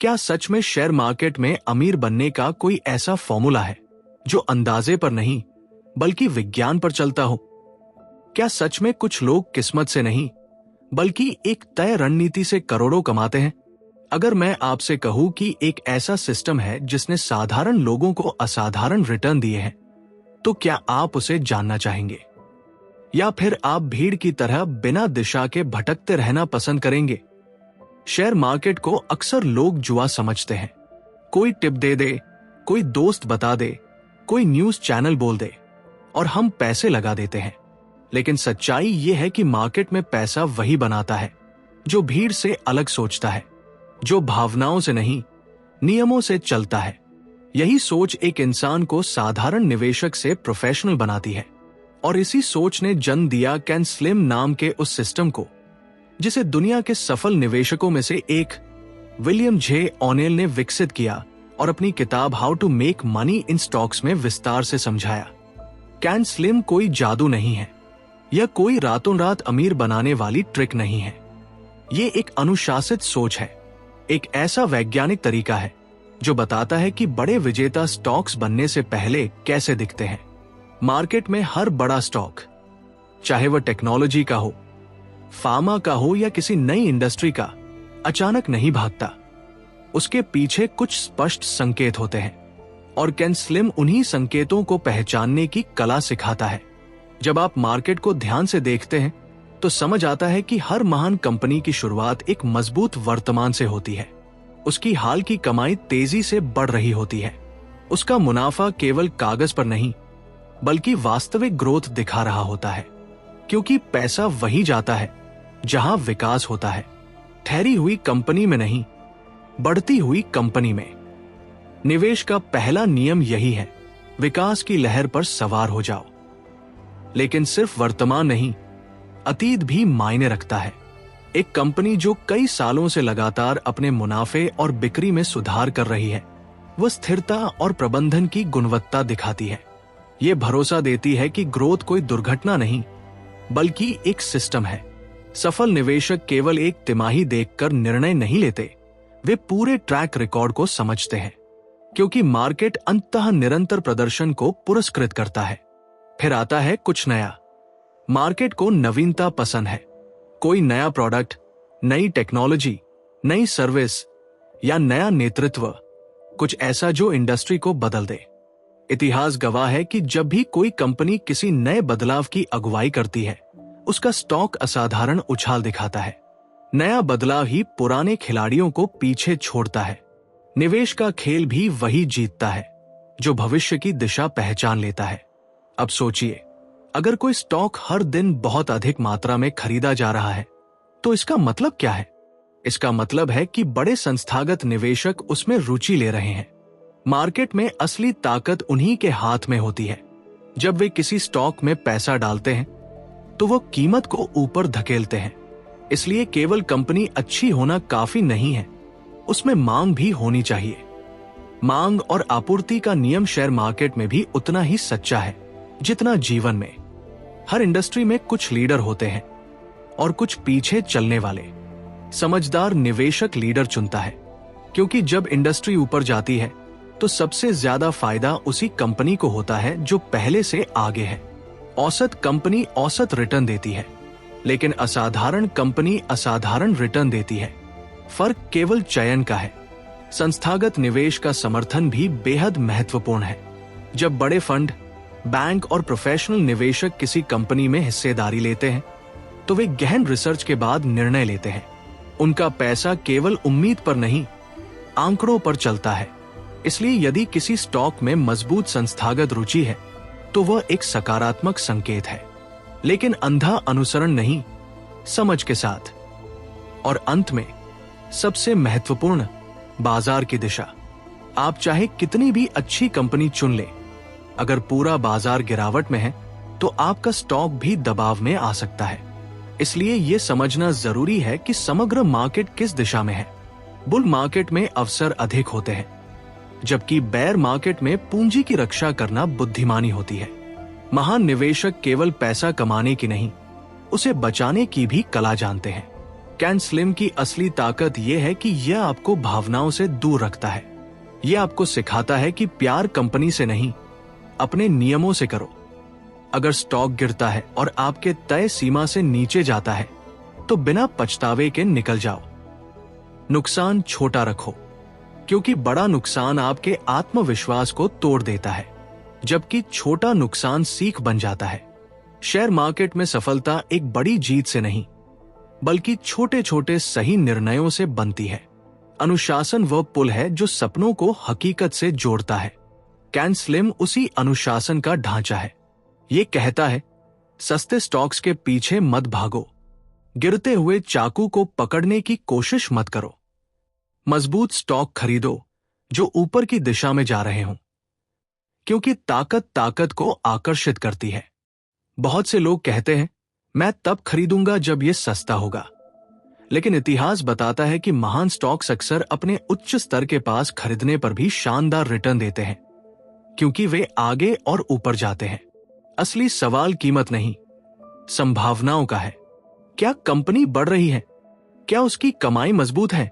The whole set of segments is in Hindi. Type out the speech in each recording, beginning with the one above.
क्या सच में शेयर मार्केट में अमीर बनने का कोई ऐसा फॉर्मूला है जो अंदाजे पर नहीं बल्कि विज्ञान पर चलता हो? क्या सच में कुछ लोग किस्मत से नहीं बल्कि एक तय रणनीति से करोड़ों कमाते हैं? अगर मैं आपसे कहूं कि एक ऐसा सिस्टम है जिसने साधारण लोगों को असाधारण रिटर्न दिए हैं, तो क्या आप उसे जानना चाहेंगे? या फिर आप भीड़ की तरह बिना दिशा के भटकते रहना पसंद करेंगे? शेयर मार्केट को अक्सर लोग जुआ समझते हैं। कोई टिप दे दे, कोई दोस्त बता दे, कोई न्यूज चैनल बोल दे और हम पैसे लगा देते हैं। लेकिन सच्चाई यह है कि मार्केट में पैसा वही बनाता है जो भीड़ से अलग सोचता है, जो भावनाओं से नहीं नियमों से चलता है। यही सोच एक इंसान को साधारण निवेशक से प्रोफेशनल बनाती है और इसी सोच ने जन्म दिया कैन स्लिम नाम के उस सिस्टम को, जिसे दुनिया के सफल निवेशकों में से एक विलियम जे ओनेल ने विकसित किया और अपनी किताब how to make money in stocks में विस्तार से समझाया। कैन स्लिम कोई जादू नहीं है, यह कोई रातों रात अमीर बनाने वाली ट्रिक नहीं है। यह एक अनुशासित सोच है, एक ऐसा वैज्ञानिक तरीका है जो बताता है कि बड़े विजेता स्टॉक्स बनने से पहले कैसे दिखते हैं। मार्केट में हर बड़ा स्टॉक, चाहे वह टेक्नोलॉजी का हो, फार्मा का हो या किसी नई इंडस्ट्री का, अचानक नहीं भागता। उसके पीछे कुछ स्पष्ट संकेत होते हैं और कैन स्लिम उन्हीं संकेतों को पहचानने की कला सिखाता है। जब आप मार्केट को ध्यान से देखते हैं तो समझ आता है कि हर महान कंपनी की शुरुआत एक मजबूत वर्तमान से होती है। उसकी हाल की कमाई तेजी से बढ़ रही होती है। उसका मुनाफा केवल कागज पर नहीं बल्कि वास्तविक ग्रोथ दिखा रहा होता है, क्योंकि पैसा वही जाता है जहां विकास होता है, ठहरी हुई कंपनी में नहीं, बढ़ती हुई कंपनी में। निवेश का पहला नियम यही है, विकास की लहर पर सवार हो जाओ। लेकिन सिर्फ वर्तमान नहीं, अतीत भी मायने रखता है। एक कंपनी जो कई सालों से लगातार अपने मुनाफे और बिक्री में सुधार कर रही है, वह स्थिरता और प्रबंधन की गुणवत्ता दिखाती है। यह भरोसा देती है कि ग्रोथ कोई दुर्घटना नहीं बल्कि एक सिस्टम है। सफल निवेशक केवल एक तिमाही देखकर निर्णय नहीं लेते, वे पूरे ट्रैक रिकॉर्ड को समझते हैं, क्योंकि मार्केट अंततः निरंतर प्रदर्शन को पुरस्कृत करता है। फिर आता है कुछ नया। मार्केट को नवीनता पसंद है। कोई नया प्रोडक्ट, नई टेक्नोलॉजी, नई सर्विस या नया नेतृत्व, कुछ ऐसा जो इंडस्ट्री को बदल दे। इतिहास गवाह है कि जब भी कोई कंपनी किसी नए बदलाव की अगुवाई करती है, उसका स्टॉक असाधारण उछाल दिखाता है। नया बदलाव ही पुराने खिलाड़ियों को पीछे छोड़ता है। निवेश का खेल भी वही जीतता है जो भविष्य की दिशा पहचान लेता है। अब सोचिए, अगर कोई स्टॉक हर दिन बहुत अधिक मात्रा में खरीदा जा रहा है, तो इसका मतलब क्या है? इसका मतलब है कि बड़े संस्थागत निवेशक उसमें रुचि ले रहे हैं। मार्केट में असली ताकत उन्हीं के हाथ में होती है। जब वे किसी स्टॉक में पैसा डालते हैं तो वो कीमत को ऊपर धकेलते हैं। इसलिए केवल कंपनी अच्छी होना काफी नहीं है, उसमें मांग भी होनी चाहिए। मांग और आपूर्ति का नियम शेयर मार्केट में भी उतना ही सच्चा है जितना जीवन में। हर इंडस्ट्री में कुछ लीडर होते हैं और कुछ पीछे चलने वाले। समझदार निवेशक लीडर चुनता है, क्योंकि जब इंडस्ट्री ऊपर जाती है तो सबसे ज्यादा फायदा उसी कंपनी को होता है जो पहले से आगे है। औसत कंपनी औसत रिटर्न देती है, लेकिन असाधारण कंपनी असाधारण रिटर्न देती है। फर्क केवल चयन का है। संस्थागत निवेश का समर्थन भी बेहद महत्वपूर्ण है। जब बड़े फंड, बैंक और प्रोफेशनल निवेशक किसी कंपनी में हिस्सेदारी लेते हैं तो वे गहन रिसर्च के बाद निर्णय लेते हैं। उनका पैसा केवल उम्मीद पर नहीं, आंकड़ों पर चलता है। इसलिए यदि किसी स्टॉक में मजबूत संस्थागत रुचि है तो वह एक सकारात्मक संकेत है, लेकिन अंधा अनुसरण नहीं, समझ के साथ। और अंत में सबसे महत्वपूर्ण, बाजार की दिशा। आप चाहे कितनी भी अच्छी कंपनी चुन ले, अगर पूरा बाजार गिरावट में है तो आपका स्टॉक भी दबाव में आ सकता है। इसलिए यह समझना जरूरी है कि समग्र मार्केट किस दिशा में है। बुल मार्केट में अवसर अधिक होते हैं, जबकि बेयर मार्केट में पूंजी की रक्षा करना बुद्धिमानी होती है। महान निवेशक केवल पैसा कमाने की नहीं, उसे बचाने की भी कला जानते हैं, कैन स्लिम की असली ताकत यह है कि यह आपको भावनाओं से दूर रखता है। यह आपको सिखाता है कि प्यार कंपनी से नहीं, अपने नियमों से करो। अगर स्टॉक गिरता है और आपके तय सीमा से नीचे जाता है तो बिना पछतावे के निकल जाओ। नुकसान छोटा रखो, क्योंकि बड़ा नुकसान आपके आत्मविश्वास को तोड़ देता है, जबकि छोटा नुकसान सीख बन जाता है। शेयर मार्केट में सफलता एक बड़ी जीत से नहीं, बल्कि छोटे छोटे सही निर्णयों से बनती है। अनुशासन वह पुल है जो सपनों को हकीकत से जोड़ता है। कैन स्लिम उसी अनुशासन का ढांचा है। ये कहता है, सस्ते स्टॉक्स के पीछे मत भागो, गिरते हुए चाकू को पकड़ने की कोशिश मत करो। मजबूत स्टॉक खरीदो जो ऊपर की दिशा में जा रहे हों, क्योंकि ताकत को आकर्षित करती है। बहुत से लोग कहते हैं, मैं तब खरीदूंगा जब यह सस्ता होगा, लेकिन इतिहास बताता है कि महान स्टॉक्स अक्सर अपने उच्च स्तर के पास खरीदने पर भी शानदार रिटर्न देते हैं, क्योंकि वे आगे और ऊपर जाते हैं। असली सवाल कीमत नहीं, संभावनाओं का है। क्या कंपनी बढ़ रही है? क्या उसकी कमाई मजबूत है?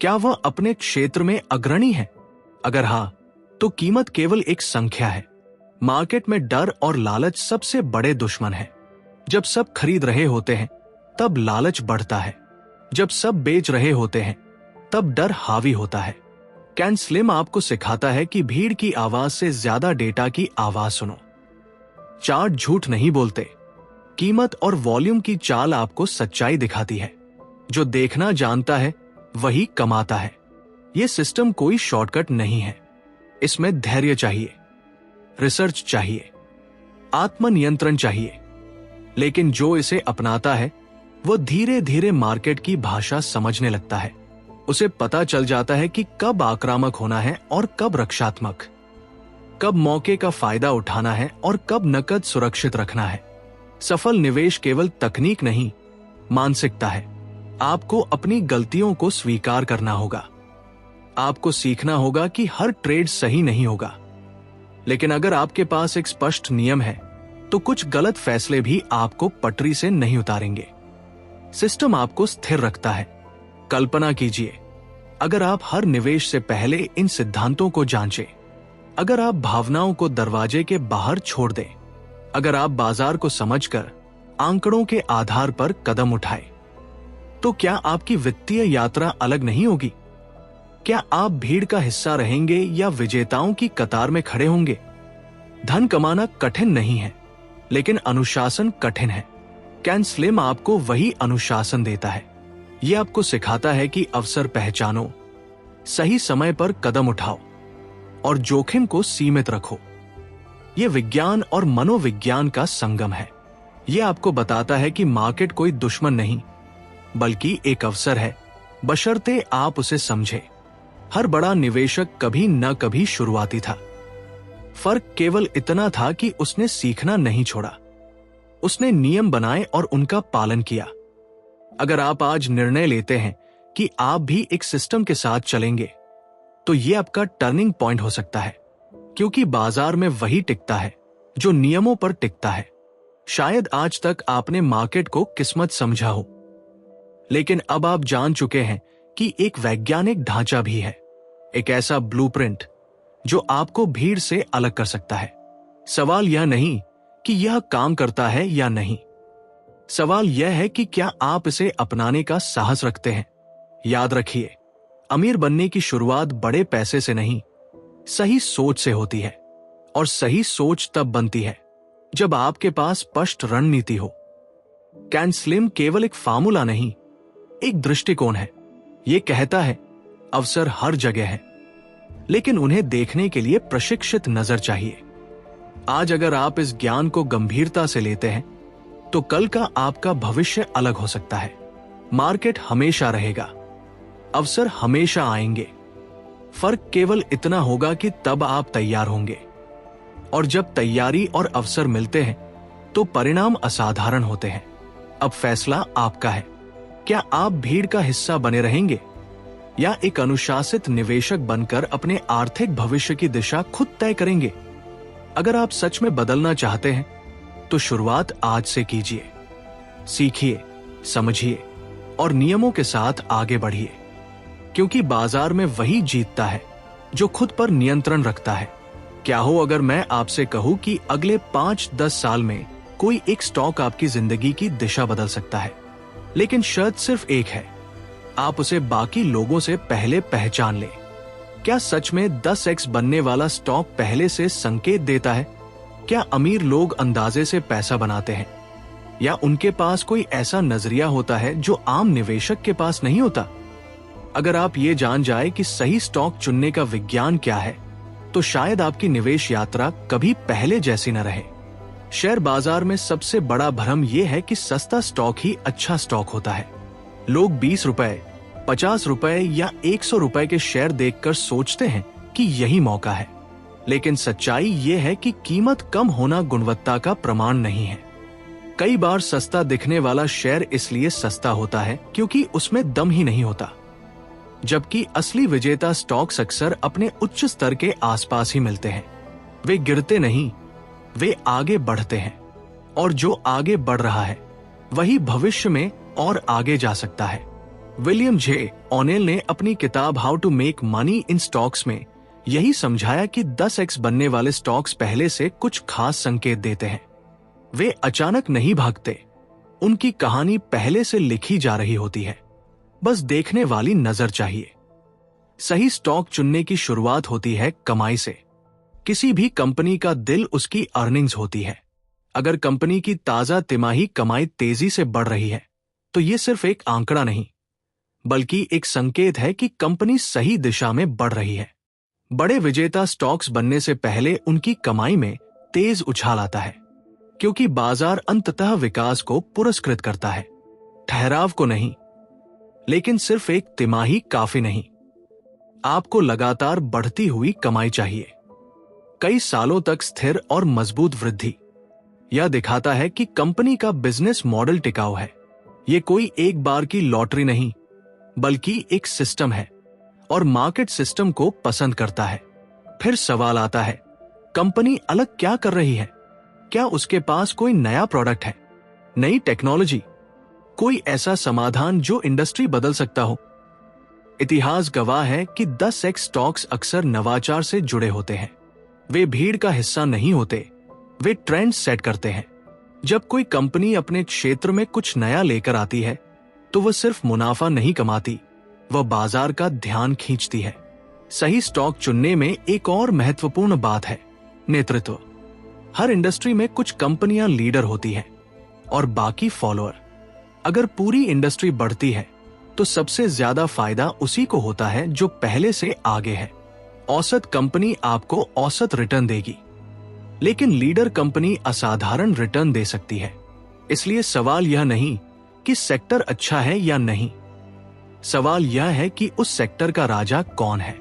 क्या वह अपने क्षेत्र में अग्रणी है? अगर हां, तो कीमत केवल एक संख्या है। मार्केट में डर और लालच सबसे बड़े दुश्मन हैं। जब सब खरीद रहे होते हैं तब लालच बढ़ता है, जब सब बेच रहे होते हैं तब डर हावी होता है। कैन स्लिम आपको सिखाता है कि भीड़ की आवाज से ज्यादा डेटा की आवाज सुनो। चार्ट झूठ नहीं बोलते। कीमत और वॉल्यूम की चाल आपको सच्चाई दिखाती है। जो देखना जानता है वही कमाता है। यह सिस्टम कोई शॉर्टकट नहीं है। इसमें धैर्य चाहिए, रिसर्च चाहिए, आत्मनियंत्रण चाहिए, लेकिन जो इसे अपनाता है वो धीरे धीरे मार्केट की भाषा समझने लगता है। उसे पता चल जाता है कि कब आक्रामक होना है और कब रक्षात्मक, कब मौके का फायदा उठाना है और कब नकद सुरक्षित रखना है। सफल निवेश केवल तकनीक नहीं, मानसिकता है। आपको अपनी गलतियों को स्वीकार करना होगा। आपको सीखना होगा कि हर ट्रेड सही नहीं होगा, लेकिन अगर आपके पास एक स्पष्ट नियम है तो कुछ गलत फैसले भी आपको पटरी से नहीं उतारेंगे। सिस्टम आपको स्थिर रखता है। कल्पना कीजिए, अगर आप हर निवेश से पहले इन सिद्धांतों को जांचें, अगर आप भावनाओं को दरवाजे के बाहर छोड़ दें, अगर आप बाजार को समझकर आंकड़ों के आधार पर कदम उठाएं, तो क्या आपकी वित्तीय यात्रा अलग नहीं होगी? क्या आप भीड़ का हिस्सा रहेंगे या विजेताओं की कतार में खड़े होंगे? धन कमाना कठिन नहीं है, लेकिन अनुशासन कठिन है। कैन स्लिम आपको वही अनुशासन देता है। यह आपको सिखाता है कि अवसर पहचानो, सही समय पर कदम उठाओ और जोखिम को सीमित रखो। यह विज्ञान और मनोविज्ञान का संगम है। यह आपको बताता है कि मार्केट कोई दुश्मन नहीं, बल्कि एक अवसर है, बशर्ते आप उसे समझे। हर बड़ा निवेशक कभी न कभी शुरुआती था। फर्क केवल इतना था कि उसने सीखना नहीं छोड़ा। उसने नियम बनाए और उनका पालन किया। अगर आप आज निर्णय लेते हैं कि आप भी एक सिस्टम के साथ चलेंगे, तो यह आपका टर्निंग पॉइंट हो सकता है, क्योंकि बाजार में वही टिकता है जो नियमों पर टिकता है। शायद आज तक आपने मार्केट को किस्मत समझा हो, लेकिन अब आप जान चुके हैं कि एक वैज्ञानिक ढांचा भी है, एक ऐसा ब्लूप्रिंट जो आपको भीड़ से अलग कर सकता है। सवाल यह नहीं कि यह काम करता है या नहीं, सवाल यह है कि क्या आप इसे अपनाने का साहस रखते हैं। याद रखिए, अमीर बनने की शुरुआत बड़े पैसे से नहीं, सही सोच से होती है, और सही सोच तब बनती है जब आपके पास स्पष्ट रणनीति हो। कैन स्लिम केवल एक फार्मूला नहीं, एक दृष्टिकोण है। यह कहता है, अवसर हर जगह है, लेकिन उन्हें देखने के लिए प्रशिक्षित नजर चाहिए। आज अगर आप इस ज्ञान को गंभीरता से लेते हैं, तो कल का आपका भविष्य अलग हो सकता है। मार्केट हमेशा रहेगा, अवसर हमेशा आएंगे। फर्क केवल इतना होगा कि तब आप तैयार होंगे, और जब तैयारी और अवसर मिलते हैं तो परिणाम असाधारण होते हैं। अब फैसला आपका है। क्या आप भीड़ का हिस्सा बने रहेंगे या एक अनुशासित निवेशक बनकर अपने आर्थिक भविष्य की दिशा खुद तय करेंगे? अगर आप सच में बदलना चाहते हैं तो शुरुआत आज से कीजिए। सीखिए, समझिए और नियमों के साथ आगे बढ़िए, क्योंकि बाजार में वही जीतता है जो खुद पर नियंत्रण रखता है। क्या हो अगर मैं आपसे कहूं कि अगले 5-10 साल में कोई एक स्टॉक आपकी जिंदगी की दिशा बदल सकता है, लेकिन शर्त सिर्फ एक है, आप उसे बाकी लोगों से पहले पहचान लें। क्या सच में 10x बनने वाला स्टॉक पहले से संकेत देता है? क्या अमीर लोग अंदाजे से पैसा बनाते हैं, या उनके पास कोई ऐसा नजरिया होता है जो आम निवेशक के पास नहीं होता? अगर आप ये जान जाए कि सही स्टॉक चुनने का विज्ञान क्या है, तो शायद आपकी निवेश यात्रा कभी पहले जैसी न रहे। शेयर बाजार में सबसे बड़ा भ्रम यह है कि सस्ता स्टॉक ही अच्छा स्टॉक होता है। लोग 20 रुपए, 50 रुपए या 100 रुपए के शेयर देखकर सोचते हैं कि यही मौका है, लेकिन सच्चाई ये है कि कीमत कम होना गुणवत्ता का प्रमाण नहीं है। कई बार सस्ता दिखने वाला शेयर इसलिए सस्ता होता है क्योंकि उसमें दम ही नहीं होता, जबकि असली विजेता स्टॉक्स अक्सर अपने उच्च स्तर के आसपास ही मिलते हैं। वे गिरते नहीं, वे आगे बढ़ते हैं, और जो आगे बढ़ रहा है वही भविष्य में और आगे जा सकता है। विलियम जे ओनेल ने अपनी किताब how to make money in stocks में यही समझाया कि 10x बनने वाले स्टॉक्स पहले से कुछ खास संकेत देते हैं। वे अचानक नहीं भागते, उनकी कहानी पहले से लिखी जा रही होती है, बस देखने वाली नजर चाहिए। सही स्टॉक चुनने की शुरुआत होती है कमाई से। किसी भी कंपनी का दिल उसकी अर्निंग्स होती है। अगर कंपनी की ताजा तिमाही कमाई तेजी से बढ़ रही है, तो ये सिर्फ एक आंकड़ा नहीं, बल्कि एक संकेत है कि कंपनी सही दिशा में बढ़ रही है। बड़े विजेता स्टॉक्स बनने से पहले उनकी कमाई में तेज उछाल आता है, क्योंकि बाजार अंततः विकास को पुरस्कृत करता है, ठहराव को नहीं। लेकिन सिर्फ एक तिमाही काफी नहीं, आपको लगातार बढ़ती हुई कमाई चाहिए, कई सालों तक स्थिर और मजबूत वृद्धि। यह दिखाता है कि कंपनी का बिजनेस मॉडल टिकाऊ है। यह कोई एक बार की लॉटरी नहीं, बल्कि एक सिस्टम है, और मार्केट सिस्टम को पसंद करता है। फिर सवाल आता है, कंपनी अलग क्या कर रही है? क्या उसके पास कोई नया प्रोडक्ट है, नई टेक्नोलॉजी, कोई ऐसा समाधान जो इंडस्ट्री बदल सकता हो? इतिहास गवाह है कि 10x स्टॉक्स अक्सर नवाचार से जुड़े होते हैं। वे भीड़ का हिस्सा नहीं होते, वे ट्रेंड सेट करते हैं। जब कोई कंपनी अपने क्षेत्र में कुछ नया लेकर आती है, तो वह सिर्फ मुनाफा नहीं कमाती, वह बाजार का ध्यान खींचती है। सही स्टॉक चुनने में एक और महत्वपूर्ण बात है, नेतृत्व। हर इंडस्ट्री में कुछ कंपनियां लीडर होती हैं और बाकी फॉलोअर। अगर पूरी इंडस्ट्री बढ़ती है, तो सबसे ज्यादा फायदा उसी को होता है जो पहले से आगे है। औसत कंपनी आपको औसत रिटर्न देगी, लेकिन लीडर कंपनी असाधारण रिटर्न दे सकती है। इसलिए सवाल यह नहीं कि सेक्टर अच्छा है या नहीं, सवाल यह है कि उस सेक्टर का राजा कौन है।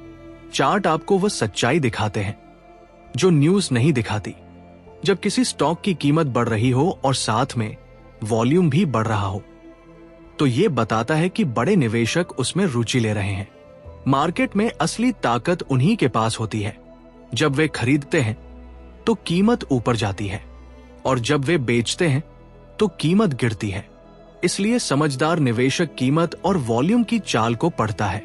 चार्ट आपको वह सच्चाई दिखाते हैं जो न्यूज नहीं दिखाती। जब किसी स्टॉक की कीमत बढ़ रही हो और साथ में वॉल्यूम भी बढ़ रहा हो, तो यह बताता है कि बड़े निवेशक उसमें रुचि ले रहे हैं। मार्केट में असली ताकत उन्हीं के पास होती है। जब वे खरीदते हैं तो कीमत ऊपर जाती है, और जब वे बेचते हैं तो कीमत गिरती है। इसलिए समझदार निवेशक कीमत और वॉल्यूम की चाल को पढ़ता है,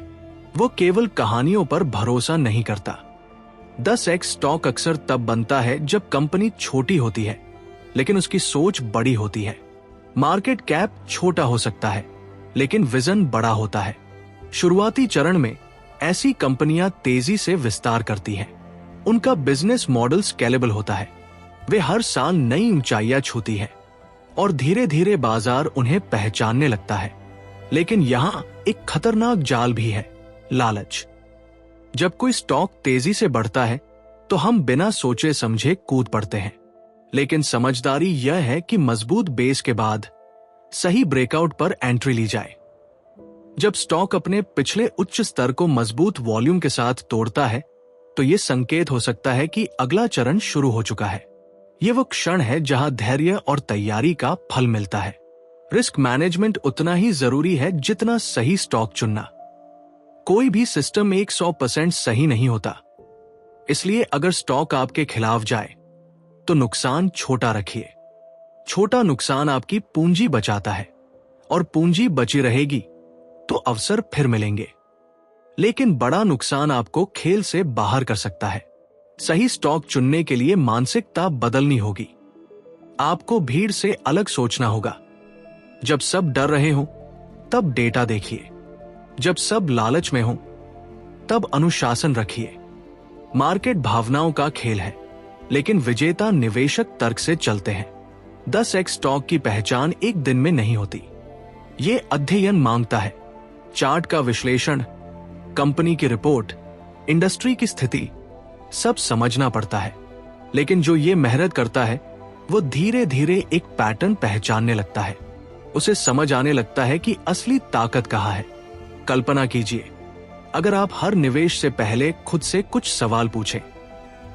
वो केवल कहानियों पर भरोसा नहीं करता। 10x स्टॉक अक्सर तब बनता है जब कंपनी छोटी होती है, लेकिन उसकी सोच बड़ी होती है। मार्केट कैप छोटा हो सकता है, लेकिन विजन बड़ा होता है। शुरुआती चरण में ऐसी कंपनियां तेजी से विस्तार करती हैं। उनका बिजनेस मॉडल स्केलेबल होता है। वे हर साल नई ऊंचाइयां छूती है, और धीरे धीरे बाजार उन्हें पहचानने लगता है। लेकिन यहां एक खतरनाक जाल भी है, लालच। जब कोई स्टॉक तेजी से बढ़ता है, तो हम बिना सोचे समझे कूद पड़ते हैं। लेकिन समझदारी यह है कि मजबूत बेस के बाद सही ब्रेकआउट पर एंट्री ली जाए। जब स्टॉक अपने पिछले उच्च स्तर को मजबूत वॉल्यूम के साथ तोड़ता है, तो यह संकेत हो सकता है कि अगला चरण शुरू हो चुका है। यह वो क्षण है जहां धैर्य और तैयारी का फल मिलता है। रिस्क मैनेजमेंट उतना ही जरूरी है जितना सही स्टॉक चुनना। कोई भी सिस्टम 100% सही नहीं होता, इसलिए अगर स्टॉक आपके खिलाफ जाए तो नुकसान छोटा रखिए। छोटा नुकसान आपकी पूंजी बचाता है, और पूंजी बची रहेगी तो अवसर फिर मिलेंगे। लेकिन बड़ा नुकसान आपको खेल से बाहर कर सकता है। सही स्टॉक चुनने के लिए मानसिकता बदलनी होगी। आपको भीड़ से अलग सोचना होगा। जब सब डर रहे हों तब डेटा देखिए, जब सब लालच में हों तब अनुशासन रखिए। मार्केट भावनाओं का खेल है, लेकिन विजेता निवेशक तर्क से चलते हैं। 10x स्टॉक की पहचान एक दिन में नहीं होती। ये अध्ययन मांगता है, चार्ट का विश्लेषण, कंपनी की रिपोर्ट, इंडस्ट्री की स्थिति, सब समझना पड़ता है। लेकिन जो ये मेहनत करता है वो धीरे धीरे एक पैटर्न पहचानने लगता है। उसे समझ आने लगता है कि असली ताकत कहाँ है। कल्पना कीजिए, अगर आप हर निवेश से पहले खुद से कुछ सवाल पूछें,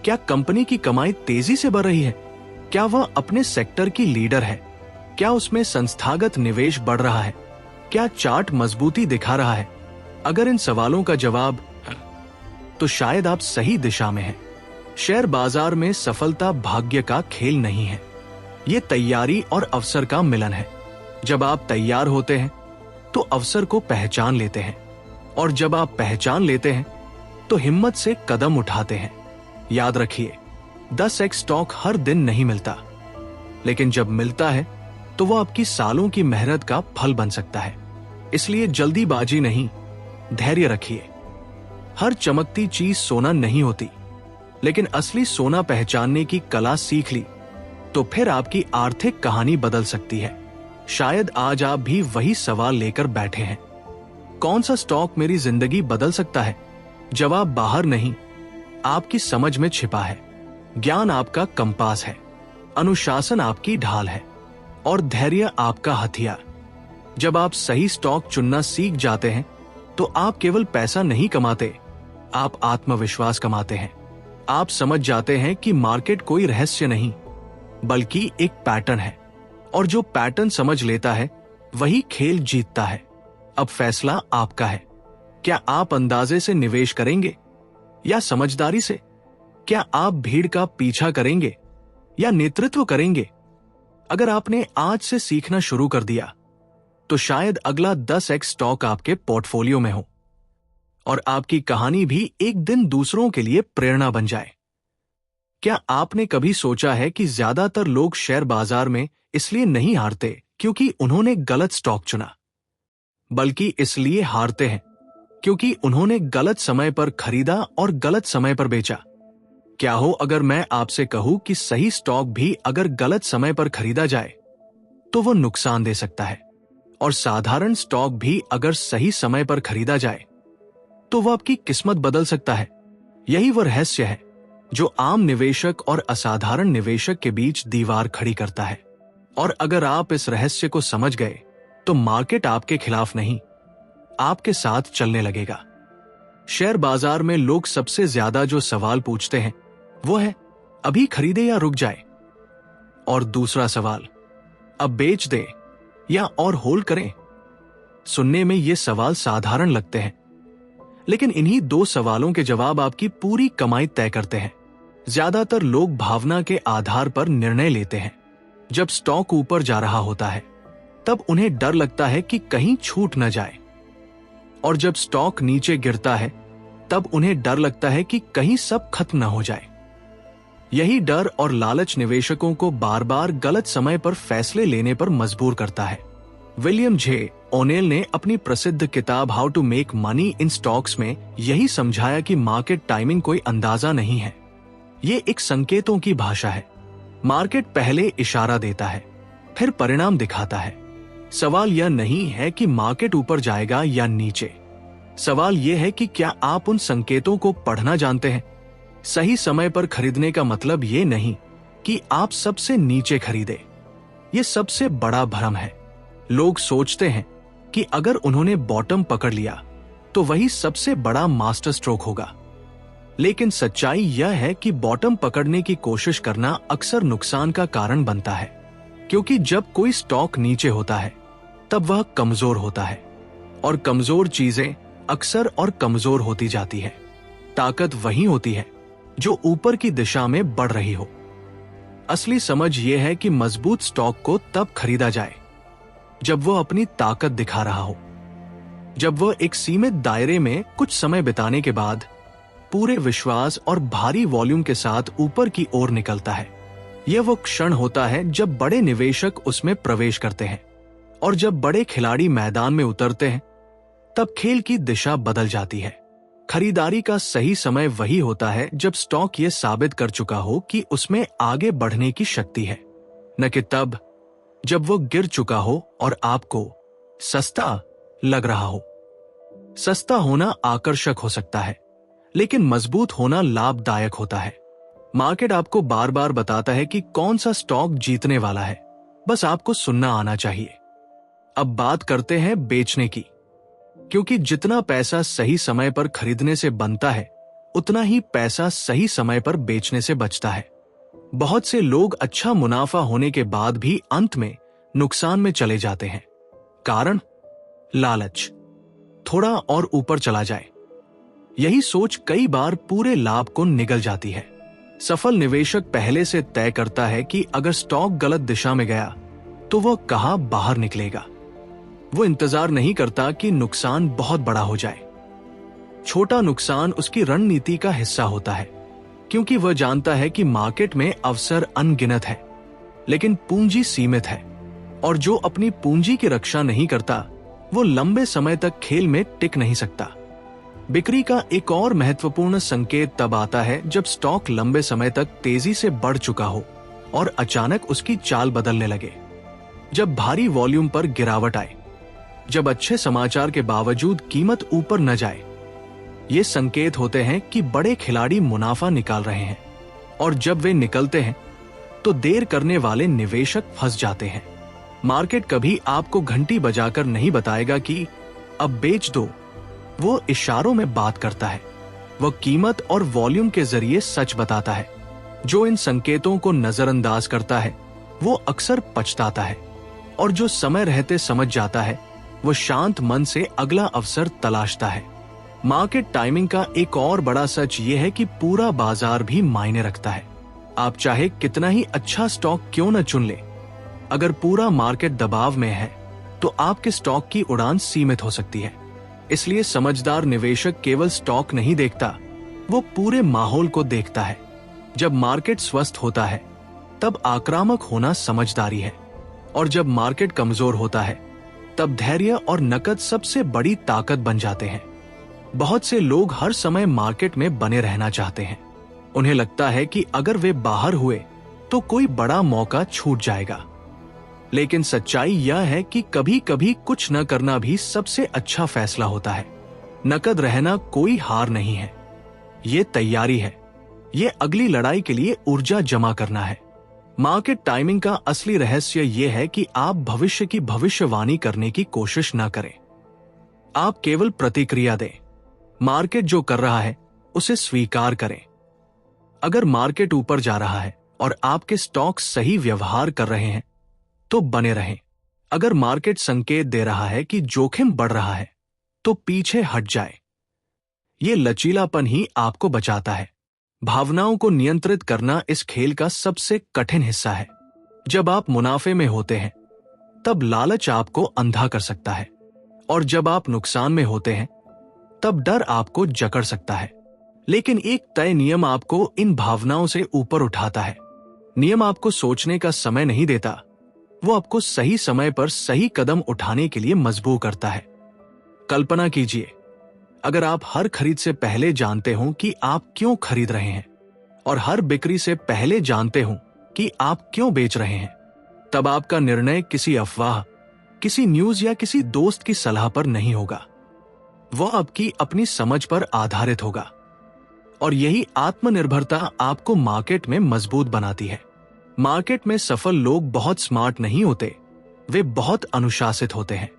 क्या कंपनी की कमाई तेजी से बढ़ रही है? क्या वह अपने सेक्टर की लीडर है? क्या उसमें संस्थागत निवेश बढ़ रहा है? क्या चार्ट मजबूती दिखा रहा है? अगर इन सवालों का जवाब तो शायद आप सही दिशा में हैं। शेयर बाजार में सफलता भाग्य का खेल नहीं है, ये तैयारी और अवसर का मिलन है। जब आप तैयार होते हैं तो अवसर को पहचान लेते हैं, और जब आप पहचान लेते हैं तो हिम्मत से कदम उठाते हैं। याद रखिए, 10x स्टॉक हर दिन नहीं मिलता, लेकिन जब मिलता है तो वो आपकी सालों की मेहनत का फल बन सकता है। इसलिए जल्दीबाजी नहीं, धैर्य रखिए। हर चमकती चीज सोना नहीं होती, लेकिन असली सोना पहचानने की कला सीख ली तो फिर आपकी आर्थिक कहानी बदल सकती है। शायद आज आप भी वही सवाल लेकर बैठे हैं, कौन सा स्टॉक मेरी जिंदगी बदल सकता है? जवाब बाहर नहीं, आपकी समझ में छिपा है। ज्ञान आपका कंपास है, अनुशासन आपकी ढाल है, और धैर्य आपका हथियार। जब आप सही स्टॉक चुनना सीख जाते हैं तो आप केवल पैसा नहीं कमाते, आप आत्मविश्वास कमाते हैं। आप समझ जाते हैं कि मार्केट कोई रहस्य नहीं, बल्कि एक पैटर्न है, और जो पैटर्न समझ लेता है वही खेल जीतता है। अब फैसला आपका है। क्या आप अंदाजे से निवेश करेंगे या समझदारी से? क्या आप भीड़ का पीछा करेंगे या नेतृत्व करेंगे? अगर आपने आज से सीखना शुरू कर दिया तो शायद अगला 10x स्टॉक आपके पोर्टफोलियो में हो, और आपकी कहानी भी एक दिन दूसरों के लिए प्रेरणा बन जाए। क्या आपने कभी सोचा है कि ज्यादातर लोग शेयर बाजार में इसलिए नहीं हारते क्योंकि उन्होंने गलत स्टॉक चुना, बल्कि इसलिए हारते हैं क्योंकि उन्होंने गलत समय पर खरीदा और गलत समय पर बेचा? क्या हो अगर मैं आपसे कहूं कि सही स्टॉक भी अगर गलत समय पर खरीदा जाए तो वो नुकसान दे सकता है, और साधारण स्टॉक भी अगर सही समय पर खरीदा जाए तो वह आपकी किस्मत बदल सकता है। यही वह रहस्य है जो आम निवेशक और असाधारण निवेशक के बीच दीवार खड़ी करता है। और अगर आप इस रहस्य को समझ गए तो मार्केट आपके खिलाफ नहीं, आपके साथ चलने लगेगा। शेयर बाजार में लोग सबसे ज्यादा जो सवाल पूछते हैं वो है, अभी खरीदे या रुक जाए? और दूसरा सवाल, अब बेच दे या और होल्ड करें? सुनने में ये सवाल साधारण लगते हैं, लेकिन इन्हीं दो सवालों के जवाब आपकी पूरी कमाई तय करते हैं। ज्यादातर लोग भावना के आधार पर निर्णय लेते हैं। जब स्टॉक ऊपर जा रहा होता है तब उन्हें डर लगता है कि कहीं छूट न जाए, और जब स्टॉक नीचे गिरता है तब उन्हें डर लगता है कि कहीं सब खत्म न हो जाए। यही डर और लालच निवेशकों को बार बार गलत समय पर फैसले लेने पर मजबूर करता है। विलियम जे ओनेल ने अपनी प्रसिद्ध किताब how to make money in stocks में यही समझाया कि मार्केट टाइमिंग कोई अंदाजा नहीं है, ये एक संकेतों की भाषा है। मार्केट पहले इशारा देता है, फिर परिणाम दिखाता है। सवाल यह नहीं है कि मार्केट ऊपर जाएगा या नीचे, सवाल यह है कि क्या आप उन संकेतों को पढ़ना जानते हैं। सही समय पर खरीदने का मतलब ये नहीं कि आप सबसे नीचे खरीदे, ये सबसे बड़ा भ्रम है। लोग सोचते हैं कि अगर उन्होंने बॉटम पकड़ लिया तो वही सबसे बड़ा मास्टर स्ट्रोक होगा, लेकिन सच्चाई यह है कि बॉटम पकड़ने की कोशिश करना अक्सर नुकसान का कारण बनता है, क्योंकि जब कोई स्टॉक नीचे होता है तब वह कमजोर होता है, और कमजोर चीजें अक्सर और कमजोर होती जाती है। ताकत वही होती है जो ऊपर की दिशा में बढ़ रही हो। असली समझ यह है कि मजबूत स्टॉक को तब खरीदा जाए जब वह अपनी ताकत दिखा रहा हो, जब वह एक सीमित दायरे में कुछ समय बिताने के बाद पूरे विश्वास और भारी वॉल्यूम के साथ ऊपर की ओर निकलता है। यह वो क्षण होता है जब बड़े निवेशक उसमें प्रवेश करते हैं और जब बड़े खिलाड़ी मैदान में उतरते हैं, तब खेल की दिशा बदल जाती है। खरीदारी का सही समय वही होता है जब स्टॉक ये साबित कर चुका हो कि उसमें आगे बढ़ने की शक्ति है, न कि तब जब वो गिर चुका हो और आपको सस्ता लग रहा हो। सस्ता होना आकर्षक हो सकता है, लेकिन मजबूत होना लाभदायक होता है। मार्केट आपको बार बार बताता है कि कौन सा स्टॉक जीतने वाला है, बस आपको सुनना आना चाहिए। अब बात करते हैं बेचने की, क्योंकि जितना पैसा सही समय पर खरीदने से बनता है, उतना ही पैसा सही समय पर बेचने से बचता है। बहुत से लोग अच्छा मुनाफा होने के बाद भी अंत में नुकसान में चले जाते हैं। कारण लालच, थोड़ा और ऊपर चला जाए। यही सोच कई बार पूरे लाभ को निगल जाती है। सफल निवेशक पहले से तय करता है कि अगर स्टॉक गलत दिशा में गया तो वह कहां बाहर निकलेगा। वो इंतजार नहीं करता कि नुकसान बहुत बड़ा हो जाए। छोटा नुकसान उसकी रणनीति का हिस्सा होता है, क्योंकि वह जानता है कि मार्केट में अवसर अनगिनत है, लेकिन पूंजी सीमित है, और जो अपनी पूंजी की रक्षा नहीं करता वो लंबे समय तक खेल में टिक नहीं सकता। बिक्री का एक और महत्वपूर्ण संकेत तब आता है जब स्टॉक लंबे समय तक तेजी से बढ़ चुका हो और अचानक उसकी चाल बदलने लगे। जब भारी वॉल्यूम पर गिरावट आए, जब अच्छे समाचार के बावजूद कीमत ऊपर न जाए, ये संकेत होते हैं कि बड़े खिलाड़ी मुनाफा निकाल रहे हैं, और जब वे निकलते हैं तो देर करने वाले निवेशक फंस जाते हैं। मार्केट कभी आपको घंटी बजाकर नहीं बताएगा कि अब बेच दो। वो इशारों में बात करता है। वह कीमत और वॉल्यूम के जरिए सच बताता है। जो इन संकेतों को नजरअंदाज करता है वो अक्सर पछताता है, और जो समय रहते समझ जाता है वो शांत मन से अगला अवसर तलाशता है। मार्केट टाइमिंग का एक और बड़ा सच ये है कि पूरा बाजार भी मायने रखता है। आप चाहे कितना ही अच्छा स्टॉक क्यों न चुन ले, अगर पूरा मार्केट दबाव में है तो आपके स्टॉक की उड़ान सीमित हो सकती है। इसलिए समझदार निवेशक केवल स्टॉक नहीं देखता, वो पूरे माहौल को देखता है। जब मार्केट स्वस्थ होता है तब आक्रामक होना समझदारी है, और जब मार्केट कमजोर होता है तब धैर्य और नकद सबसे बड़ी ताकत बन जाते हैं। बहुत से लोग हर समय मार्केट में बने रहना चाहते हैं। उन्हें लगता है कि अगर वे बाहर हुए तो कोई बड़ा मौका छूट जाएगा, लेकिन सच्चाई यह है कि कभी कभी कुछ न करना भी सबसे अच्छा फैसला होता है। नकद रहना कोई हार नहीं है, ये तैयारी है। ये अगली लड़ाई के लिए ऊर्जा जमा करना है। मार्केट टाइमिंग का असली रहस्य यह है कि आप भविष्य की भविष्यवाणी करने की कोशिश न करें। आप केवल प्रतिक्रिया दें। मार्केट जो कर रहा है उसे स्वीकार करें। अगर मार्केट ऊपर जा रहा है और आपके स्टॉक सही व्यवहार कर रहे हैं तो बने रहें। अगर मार्केट संकेत दे रहा है कि जोखिम बढ़ रहा है तो पीछे हट जाए। ये लचीलापन ही आपको बचाता है। भावनाओं को नियंत्रित करना इस खेल का सबसे कठिन हिस्सा है। जब आप मुनाफे में होते हैं तब लालच आपको अंधा कर सकता है, और जब आप नुकसान में होते हैं तब डर आपको जकड़ सकता है। लेकिन एक तय नियम आपको इन भावनाओं से ऊपर उठाता है। नियम आपको सोचने का समय नहीं देता, वो आपको सही समय पर सही कदम उठाने के लिए मजबूर करता है। कल्पना कीजिए, अगर आप हर खरीद से पहले जानते हो कि आप क्यों खरीद रहे हैं, और हर बिक्री से पहले जानते हो कि आप क्यों बेच रहे हैं, तब आपका निर्णय किसी अफवाह, किसी न्यूज या किसी दोस्त की सलाह पर नहीं होगा। वह आपकी अपनी समझ पर आधारित होगा। और यही आत्मनिर्भरता आपको मार्केट में मजबूत बनाती है। मार्केट में सफल लोग बहुत स्मार्ट नहीं होते, वे बहुत अनुशासित होते हैं।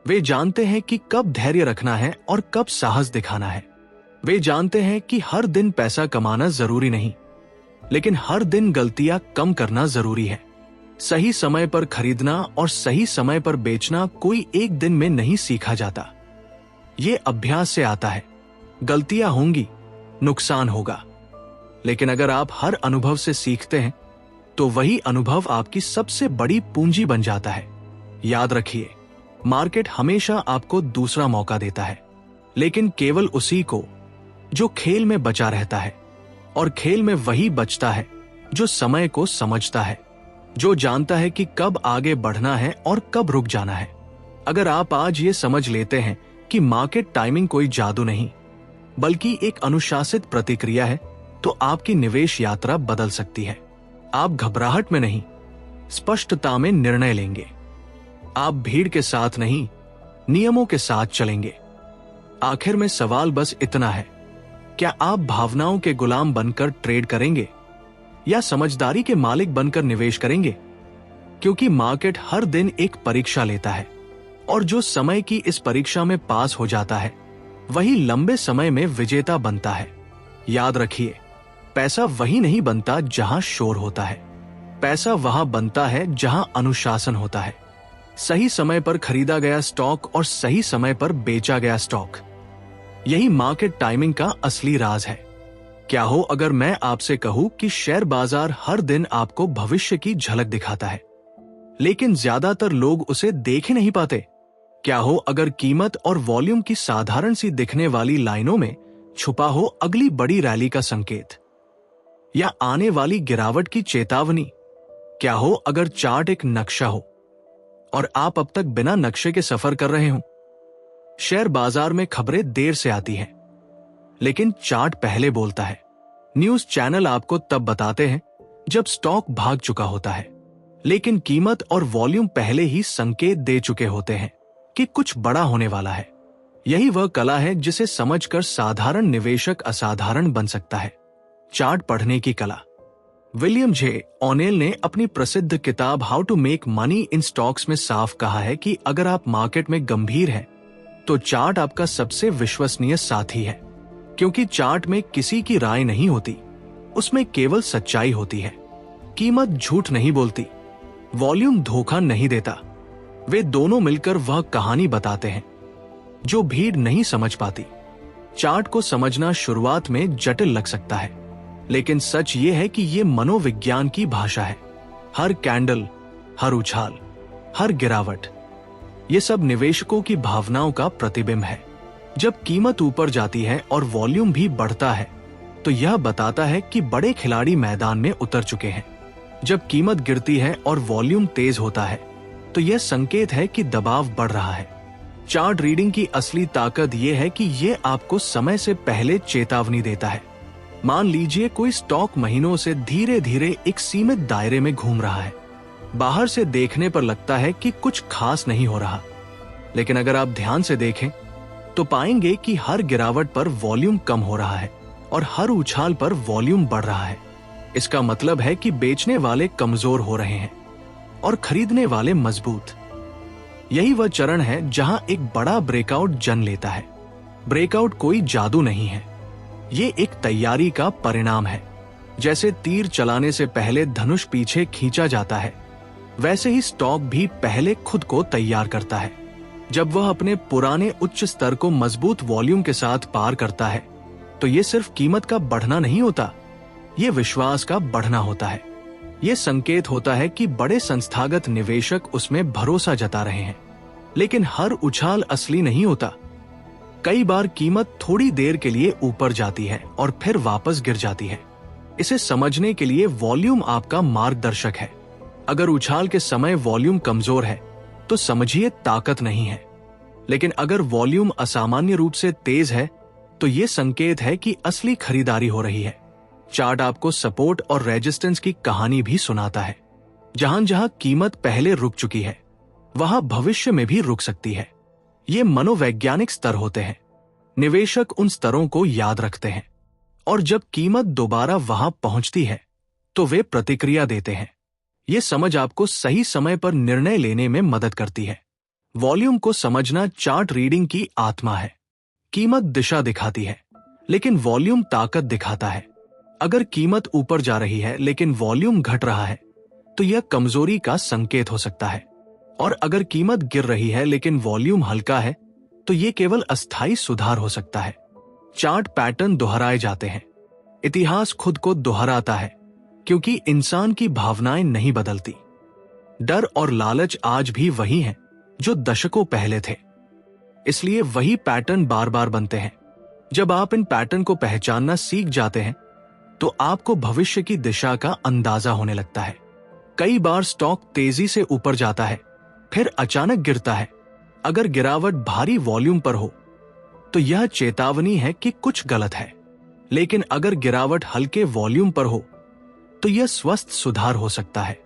वे जानते हैं कि कब धैर्य रखना है और कब साहस दिखाना है। वे जानते हैं कि हर दिन पैसा कमाना जरूरी नहीं, लेकिन हर दिन गलतियां कम करना जरूरी है। सही समय पर खरीदना और सही समय पर बेचना कोई एक दिन में नहीं सीखा जाता। ये अभ्यास से आता है। गलतियां होंगी, नुकसान होगा, लेकिन अगर आप हर अनुभव से सीखते हैं तो वही अनुभव आपकी सबसे बड़ी पूंजी बन जाता है। याद रखिए, मार्केट हमेशा आपको दूसरा मौका देता है, लेकिन केवल उसी को जो खेल में बचा रहता है। और खेल में वही बचता है जो समय को समझता है, जो जानता है कि कब आगे बढ़ना है और कब रुक जाना है। अगर आप आज ये समझ लेते हैं कि मार्केट टाइमिंग कोई जादू नहीं, बल्कि एक अनुशासित प्रतिक्रिया है, तो आपकी निवेश यात्रा बदल सकती है। आप घबराहट में नहीं, स्पष्टता में निर्णय लेंगे। आप भीड़ के साथ नहीं, नियमों के साथ चलेंगे। आखिर में सवाल बस इतना है, क्या आप भावनाओं के गुलाम बनकर ट्रेड करेंगे या समझदारी के मालिक बनकर निवेश करेंगे? क्योंकि मार्केट हर दिन एक परीक्षा लेता है, और जो समय की इस परीक्षा में पास हो जाता है वही लंबे समय में विजेता बनता है। याद रखिए, पैसा वही नहीं बनता जहां शोर होता है, पैसा वहां बनता है जहां अनुशासन होता है। सही समय पर खरीदा गया स्टॉक और सही समय पर बेचा गया स्टॉक, यही मार्केट टाइमिंग का असली राज है। क्या हो अगर मैं आपसे कहूं कि शेयर बाजार हर दिन आपको भविष्य की झलक दिखाता है, लेकिन ज्यादातर लोग उसे देख ही नहीं पाते। क्या हो अगर कीमत और वॉल्यूम की साधारण सी दिखने वाली लाइनों में छुपा हो अगली बड़ी रैली का संकेत या आने वाली गिरावट की चेतावनी? क्या हो अगर चार्ट एक नक्शा हो और आप अब तक बिना नक्शे के सफर कर रहे हो? शेयर बाजार में खबरें देर से आती हैं, लेकिन चार्ट पहले बोलता है। न्यूज चैनल आपको तब बताते हैं जब स्टॉक भाग चुका होता है, लेकिन कीमत और वॉल्यूम पहले ही संकेत दे चुके होते हैं कि कुछ बड़ा होने वाला है। यही वह कला है जिसे समझकर साधारण निवेशक असाधारण बन सकता है। चार्ट पढ़ने की कला। विलियम जे ओनेल ने अपनी प्रसिद्ध किताब how to make money in stocks में साफ कहा है कि अगर आप मार्केट में गंभीर हैं, तो चार्ट आपका सबसे विश्वसनीय साथी है, क्योंकि चार्ट में किसी की राय नहीं होती, उसमें केवल सच्चाई होती है। कीमत झूठ नहीं बोलती, वॉल्यूम धोखा नहीं देता। वे दोनों मिलकर वह कहानी बताते हैं जो भीड़ नहीं समझ पाती। चार्ट को समझना शुरुआत में जटिल लग सकता है, लेकिन सच ये है कि ये मनोविज्ञान की भाषा है। हर कैंडल, हर उछाल, हर गिरावट, ये सब निवेशकों की भावनाओं का प्रतिबिंब है। जब कीमत ऊपर जाती है और वॉल्यूम भी बढ़ता है, तो यह बताता है कि बड़े खिलाड़ी मैदान में उतर चुके हैं। जब कीमत गिरती है और वॉल्यूम तेज होता है, तो यह संकेत है कि दबाव बढ़ रहा है। चार्ट रीडिंग की असली ताकत यह है कि यह आपको समय से पहले चेतावनी देता है। मान लीजिए कोई स्टॉक महीनों से धीरे धीरे एक सीमित दायरे में घूम रहा है। बाहर से देखने पर लगता है कि कुछ खास नहीं हो रहा, लेकिन अगर आप ध्यान से देखें तो पाएंगे कि हर गिरावट पर वॉल्यूम कम हो रहा है और हर उछाल पर वॉल्यूम बढ़ रहा है। इसका मतलब है कि बेचने वाले कमजोर हो रहे हैं और खरीदने वाले मजबूत। यही वह चरण है जहां एक बड़ा ब्रेकआउट जन्म लेता है। ब्रेकआउट कोई जादू नहीं है, ये एक तैयारी का परिणाम है। जैसे तीर चलाने से पहले धनुष पीछे खींचा जाता है, वैसे ही स्टॉक भी पहले खुद को तैयार करता है। जब वह अपने पुराने उच्च स्तर को मजबूत वॉल्यूम के साथ पार करता है, तो ये सिर्फ कीमत का बढ़ना नहीं होता, ये विश्वास का बढ़ना होता है। ये संकेत होता है कि बड़े संस्थागत निवेशक उसमें भरोसा जता रहे हैं। लेकिन हर उछाल असली नहीं होता। कई बार कीमत थोड़ी देर के लिए ऊपर जाती है और फिर वापस गिर जाती है। इसे समझने के लिए वॉल्यूम आपका मार्गदर्शक है। अगर उछाल के समय वॉल्यूम कमजोर है, तो समझिए ताकत नहीं है। लेकिन अगर वॉल्यूम असामान्य रूप से तेज है, तो ये संकेत है कि असली खरीदारी हो रही है। चार्ट आपको सपोर्ट और रेजिस्टेंस की कहानी भी सुनाता है। जहां जहां कीमत पहले रुक चुकी है, वहां भविष्य में भी रुक सकती है। ये मनोवैज्ञानिक स्तर होते हैं। निवेशक उन स्तरों को याद रखते हैं, और जब कीमत दोबारा वहां पहुंचती है, तो वे प्रतिक्रिया देते हैं। ये समझ आपको सही समय पर निर्णय लेने में मदद करती है। वॉल्यूम को समझना चार्ट रीडिंग की आत्मा है। कीमत दिशा दिखाती है, लेकिन वॉल्यूम ताकत दिखाता है। अगर कीमत ऊपर जा रही है लेकिन वॉल्यूम घट रहा है, तो यह कमजोरी का संकेत हो सकता है। और अगर कीमत गिर रही है लेकिन वॉल्यूम हल्का है, तो यह केवल अस्थायी सुधार हो सकता है। चार्ट पैटर्न दोहराए जाते हैं। इतिहास खुद को दोहराता है, क्योंकि इंसान की भावनाएं नहीं बदलती। डर और लालच आज भी वही हैं जो दशकों पहले थे। इसलिए वही पैटर्न बार बार बनते हैं। जब आप इन पैटर्न को पहचानना सीख जाते हैं तो आपको भविष्य की दिशा का अंदाजा होने लगता है। कई बार स्टॉक तेजी से ऊपर जाता है, फिर अचानक गिरता है। अगर गिरावट भारी वॉल्यूम पर हो तो यह चेतावनी है कि कुछ गलत है, लेकिन अगर गिरावट हल्के वॉल्यूम पर हो तो यह स्वस्थ सुधार हो सकता है।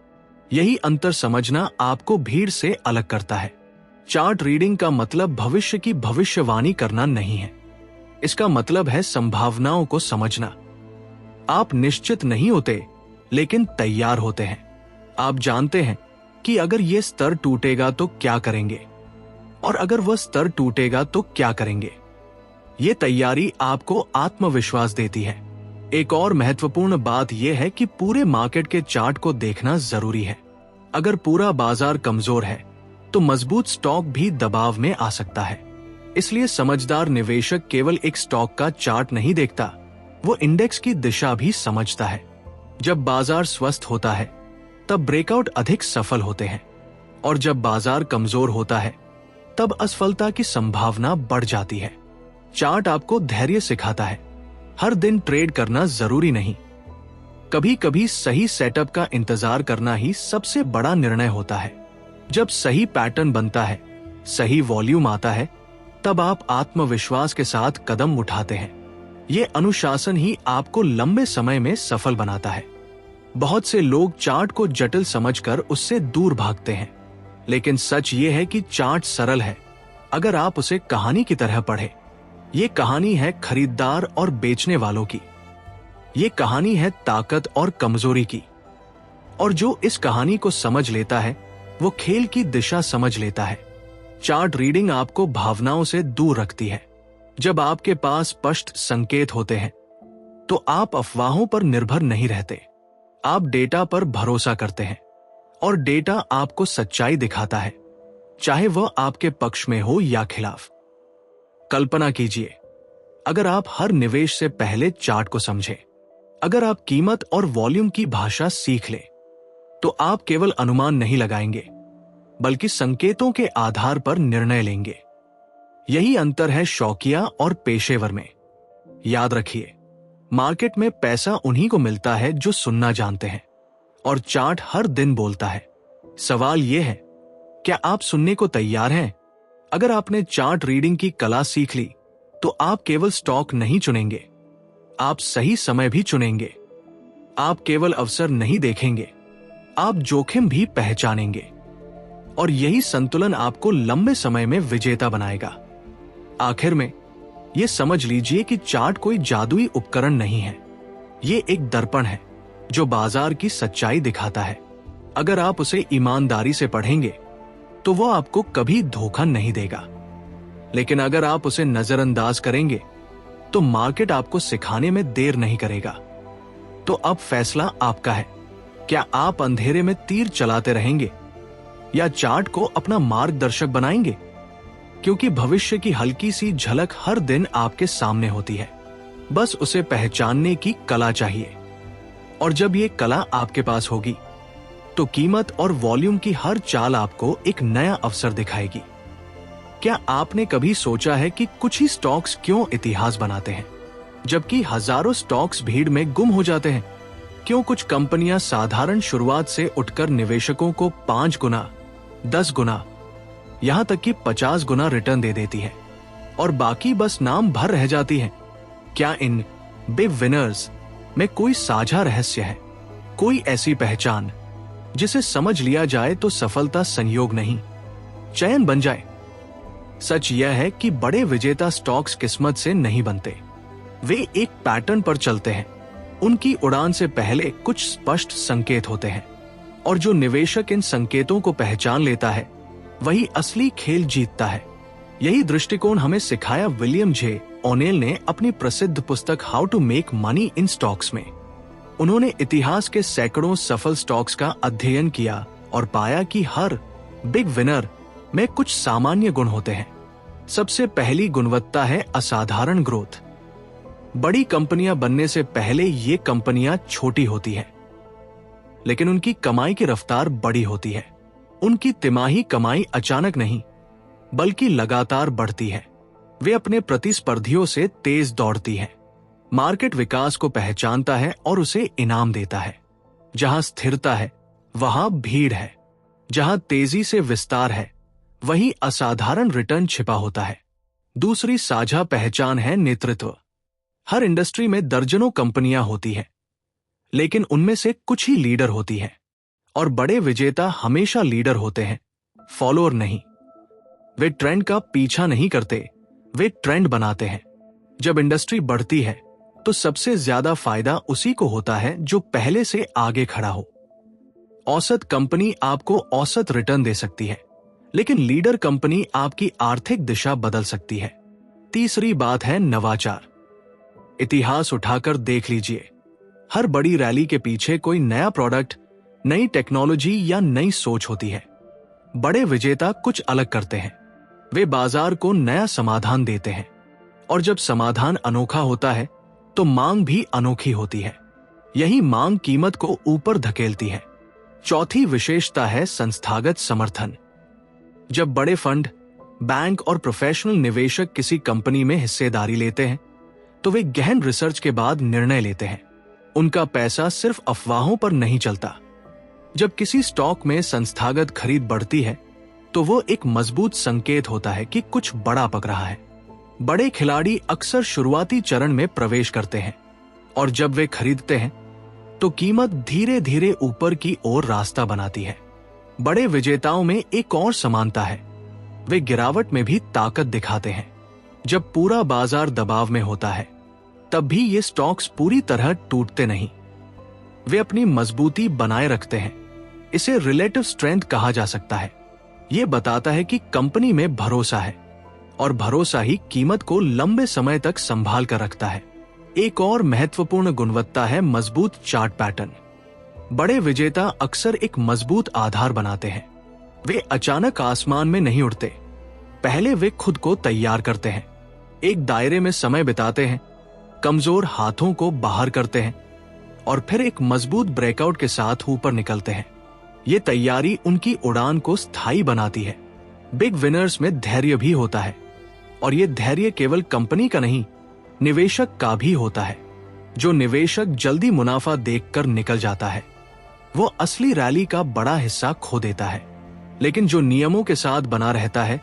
यही अंतर समझना आपको भीड़ से अलग करता है। चार्ट रीडिंग का मतलब भविष्य की भविष्यवाणी करना नहीं है। इसका मतलब है संभावनाओं को समझना। आप निश्चित नहीं होते, लेकिन तैयार होते हैं। आप जानते हैं कि अगर यह स्तर टूटेगा तो क्या करेंगे, और अगर वह स्तर टूटेगा तो क्या करेंगे। ये तैयारी आपको आत्मविश्वास देती है। एक और महत्वपूर्ण बात यह है कि पूरे मार्केट के चार्ट को देखना जरूरी है। अगर पूरा बाजार कमजोर है तो मजबूत स्टॉक भी दबाव में आ सकता है। इसलिए समझदार निवेशक केवल एक स्टॉक का चार्ट नहीं देखता, वो इंडेक्स की दिशा भी समझता है। जब बाजार स्वस्थ होता है तब ब्रेकआउट अधिक सफल होते हैं, और जब बाजार कमजोर होता है तब असफलता की संभावना बढ़ जाती है। चार्ट आपको धैर्य सिखाता है। हर दिन ट्रेड करना जरूरी नहीं। कभी कभी सही सेटअप का इंतजार करना ही सबसे बड़ा निर्णय होता है। जब सही पैटर्न बनता है, सही वॉल्यूम आता है, तब आप आत्मविश्वास के साथ कदम उठाते हैं। ये अनुशासन ही आपको लंबे समय में सफल बनाता है। बहुत से लोग चार्ट को जटिल समझकर उससे दूर भागते हैं, लेकिन सच ये है कि चार्ट सरल है अगर आप उसे कहानी की तरह पढ़ें। ये कहानी है खरीदार और बेचने वालों की। ये कहानी है ताकत और कमजोरी की। और जो इस कहानी को समझ लेता है वो खेल की दिशा समझ लेता है। चार्ट रीडिंग आपको भावनाओं से दूर रखती है। जब आपके पास स्पष्ट संकेत होते हैं तो आप अफवाहों पर निर्भर नहीं रहते। आप डेटा पर भरोसा करते हैं, और डेटा आपको सच्चाई दिखाता है, चाहे वह आपके पक्ष में हो या खिलाफ। कल्पना कीजिए, अगर आप हर निवेश से पहले चार्ट को समझें, अगर आप कीमत और वॉल्यूम की भाषा सीख लें, तो आप केवल अनुमान नहीं लगाएंगे, बल्कि संकेतों के आधार पर निर्णय लेंगे। यही अंतर है शौकिया और पेशेवर में। याद रखिए, मार्केट में पैसा उन्हीं को मिलता है जो सुनना जानते हैं, और चार्ट हर दिन बोलता है। सवाल यह है, क्या आप सुनने को तैयार हैं? अगर आपने चार्ट रीडिंग की कला सीख ली तो आप केवल स्टॉक नहीं चुनेंगे, आप सही समय भी चुनेंगे। आप केवल अवसर नहीं देखेंगे, आप जोखिम भी पहचानेंगे। और यही संतुलन आपको लंबे समय में विजेता बनाएगा। आखिर में यह समझ लीजिए कि चार्ट कोई जादुई उपकरण नहीं है। ये एक दर्पण है जो बाजार की सच्चाई दिखाता है। अगर आप उसे ईमानदारी से पढ़ेंगे तो वो आपको कभी धोखा नहीं देगा, लेकिन अगर आप उसे नजरअंदाज करेंगे तो मार्केट आपको सिखाने में देर नहीं करेगा। तो अब फैसला आपका है। क्या आप अंधेरे में तीर चलाते रहेंगे या चार्ट को अपना मार्गदर्शक बनाएंगे? क्योंकि भविष्य की हल्की सी झलक हर दिन आपके सामने होती है, बस उसे पहचानने की कला चाहिए। और जब ये कला आपके पास होगी तो कीमत और वॉल्यूम की हर चाल आपको एक नया अवसर दिखाएगी। क्या आपने कभी सोचा है कि कुछ ही स्टॉक्स क्यों इतिहास बनाते हैं जबकि हजारों स्टॉक्स भीड़ में गुम हो जाते हैं? क्यों कुछ कंपनियां साधारण शुरुआत से उठकर निवेशकों को 5 गुना, 10 गुना, यहां तक कि 50 गुना रिटर्न दे देती है और बाकी बस नाम भर रह जाती हैं? क्या इन बिग विनर्स में कोई साझा रहस्य है, कोई ऐसी पहचान जिसे समझ लिया जाए तो सफलता संयोग नहीं, चयन बन जाए? सच यह है कि बड़े विजेता स्टॉक्स किस्मत से नहीं बनते, वे एक पैटर्न पर चलते हैं। उनकी उड़ान से पहले कुछ स्पष्ट संकेत होते हैं, और जो निवेशक इन संकेतों को पहचान लेता है वही असली खेल जीतता है। यही दृष्टिकोण हमें सिखाया विलियम जे ओनेल ने अपनी प्रसिद्ध पुस्तक how to make money in stocks में। उन्होंने इतिहास के सैकड़ों सफल स्टॉक्स का अध्ययन किया और पाया कि हर बिग विनर में कुछ सामान्य गुण होते हैं। सबसे पहली गुणवत्ता है असाधारण ग्रोथ। बड़ी कंपनियां बनने से पहले ये कंपनियां छोटी होती हैं, लेकिन उनकी कमाई की रफ्तार बड़ी होती है। उनकी तिमाही कमाई अचानक नहीं बल्कि लगातार बढ़ती है। वे अपने प्रतिस्पर्धियों से तेज दौड़ती हैं। मार्केट विकास को पहचानता है और उसे इनाम देता है। जहां स्थिरता है वहां भीड़ है, जहां तेजी से विस्तार है वहीं असाधारण रिटर्न छिपा होता है। दूसरी साझा पहचान है नेतृत्व। हर इंडस्ट्री में दर्जनों कंपनियां होती हैं, लेकिन उनमें से कुछ ही लीडर होती हैं, और बड़े विजेता हमेशा लीडर होते हैं, फॉलोअर नहीं। वे ट्रेंड का पीछा नहीं करते, वे ट्रेंड बनाते हैं। जब इंडस्ट्री बढ़ती है तो सबसे ज्यादा फायदा उसी को होता है जो पहले से आगे खड़ा हो। औसत कंपनी आपको औसत रिटर्न दे सकती है, लेकिन लीडर कंपनी आपकी आर्थिक दिशा बदल सकती है। तीसरी बात है नवाचार। इतिहास उठाकर देख लीजिए, हर बड़ी रैली के पीछे कोई नया प्रोडक्ट, नई टेक्नोलॉजी या नई सोच होती है। बड़े विजेता कुछ अलग करते हैं। वे बाजार को नया समाधान देते हैं, और जब समाधान अनोखा होता है तो मांग भी अनोखी होती है। यही मांग कीमत को ऊपर धकेलती है। चौथी विशेषता है संस्थागत समर्थन। जब बड़े फंड, बैंक और प्रोफेशनल निवेशक किसी कंपनी में हिस्सेदारी लेते हैं तो वे गहन रिसर्च के बाद निर्णय लेते हैं। उनका पैसा सिर्फ अफवाहों पर नहीं चलता। जब किसी स्टॉक में संस्थागत खरीद बढ़ती है तो वो एक मजबूत संकेत होता है कि कुछ बड़ा पक रहा है। बड़े खिलाड़ी अक्सर शुरुआती चरण में प्रवेश करते हैं, और जब वे खरीदते हैं तो कीमत धीरे धीरे ऊपर की ओर रास्ता बनाती है। बड़े विजेताओं में एक और समानता है, वे गिरावट में भी ताकत दिखाते हैं। जब पूरा बाजार दबाव में होता है तब भी ये स्टॉक्स पूरी तरह टूटते नहीं, वे अपनी मजबूती बनाए रखते हैं। इसे रिलेटिव स्ट्रेंथ कहा जा सकता है। ये बताता है कि कंपनी में भरोसा है, और भरोसा ही कीमत को लंबे समय तक संभाल कर रखता है। एक और महत्वपूर्ण गुणवत्ता है मजबूत चार्ट पैटर्न। बड़े विजेता अक्सर एक मजबूत आधार बनाते हैं। वे अचानक आसमान में नहीं उड़ते, पहले वे खुद को तैयार करते हैं। एक दायरे में समय बिताते हैं, कमजोर हाथों को बाहर करते हैं, और फिर एक मजबूत ब्रेकआउट के साथ ऊपर निकलते हैं। ये तैयारी उनकी उड़ान को स्थायी बनाती है। बिग विनर्स में धैर्य भी होता है, और ये धैर्य केवल कंपनी का नहीं, निवेशक का भी होता है। जो निवेशक जल्दी मुनाफा देखकर निकल जाता है वो असली रैली का बड़ा हिस्सा खो देता है, लेकिन जो नियमों के साथ बना रहता है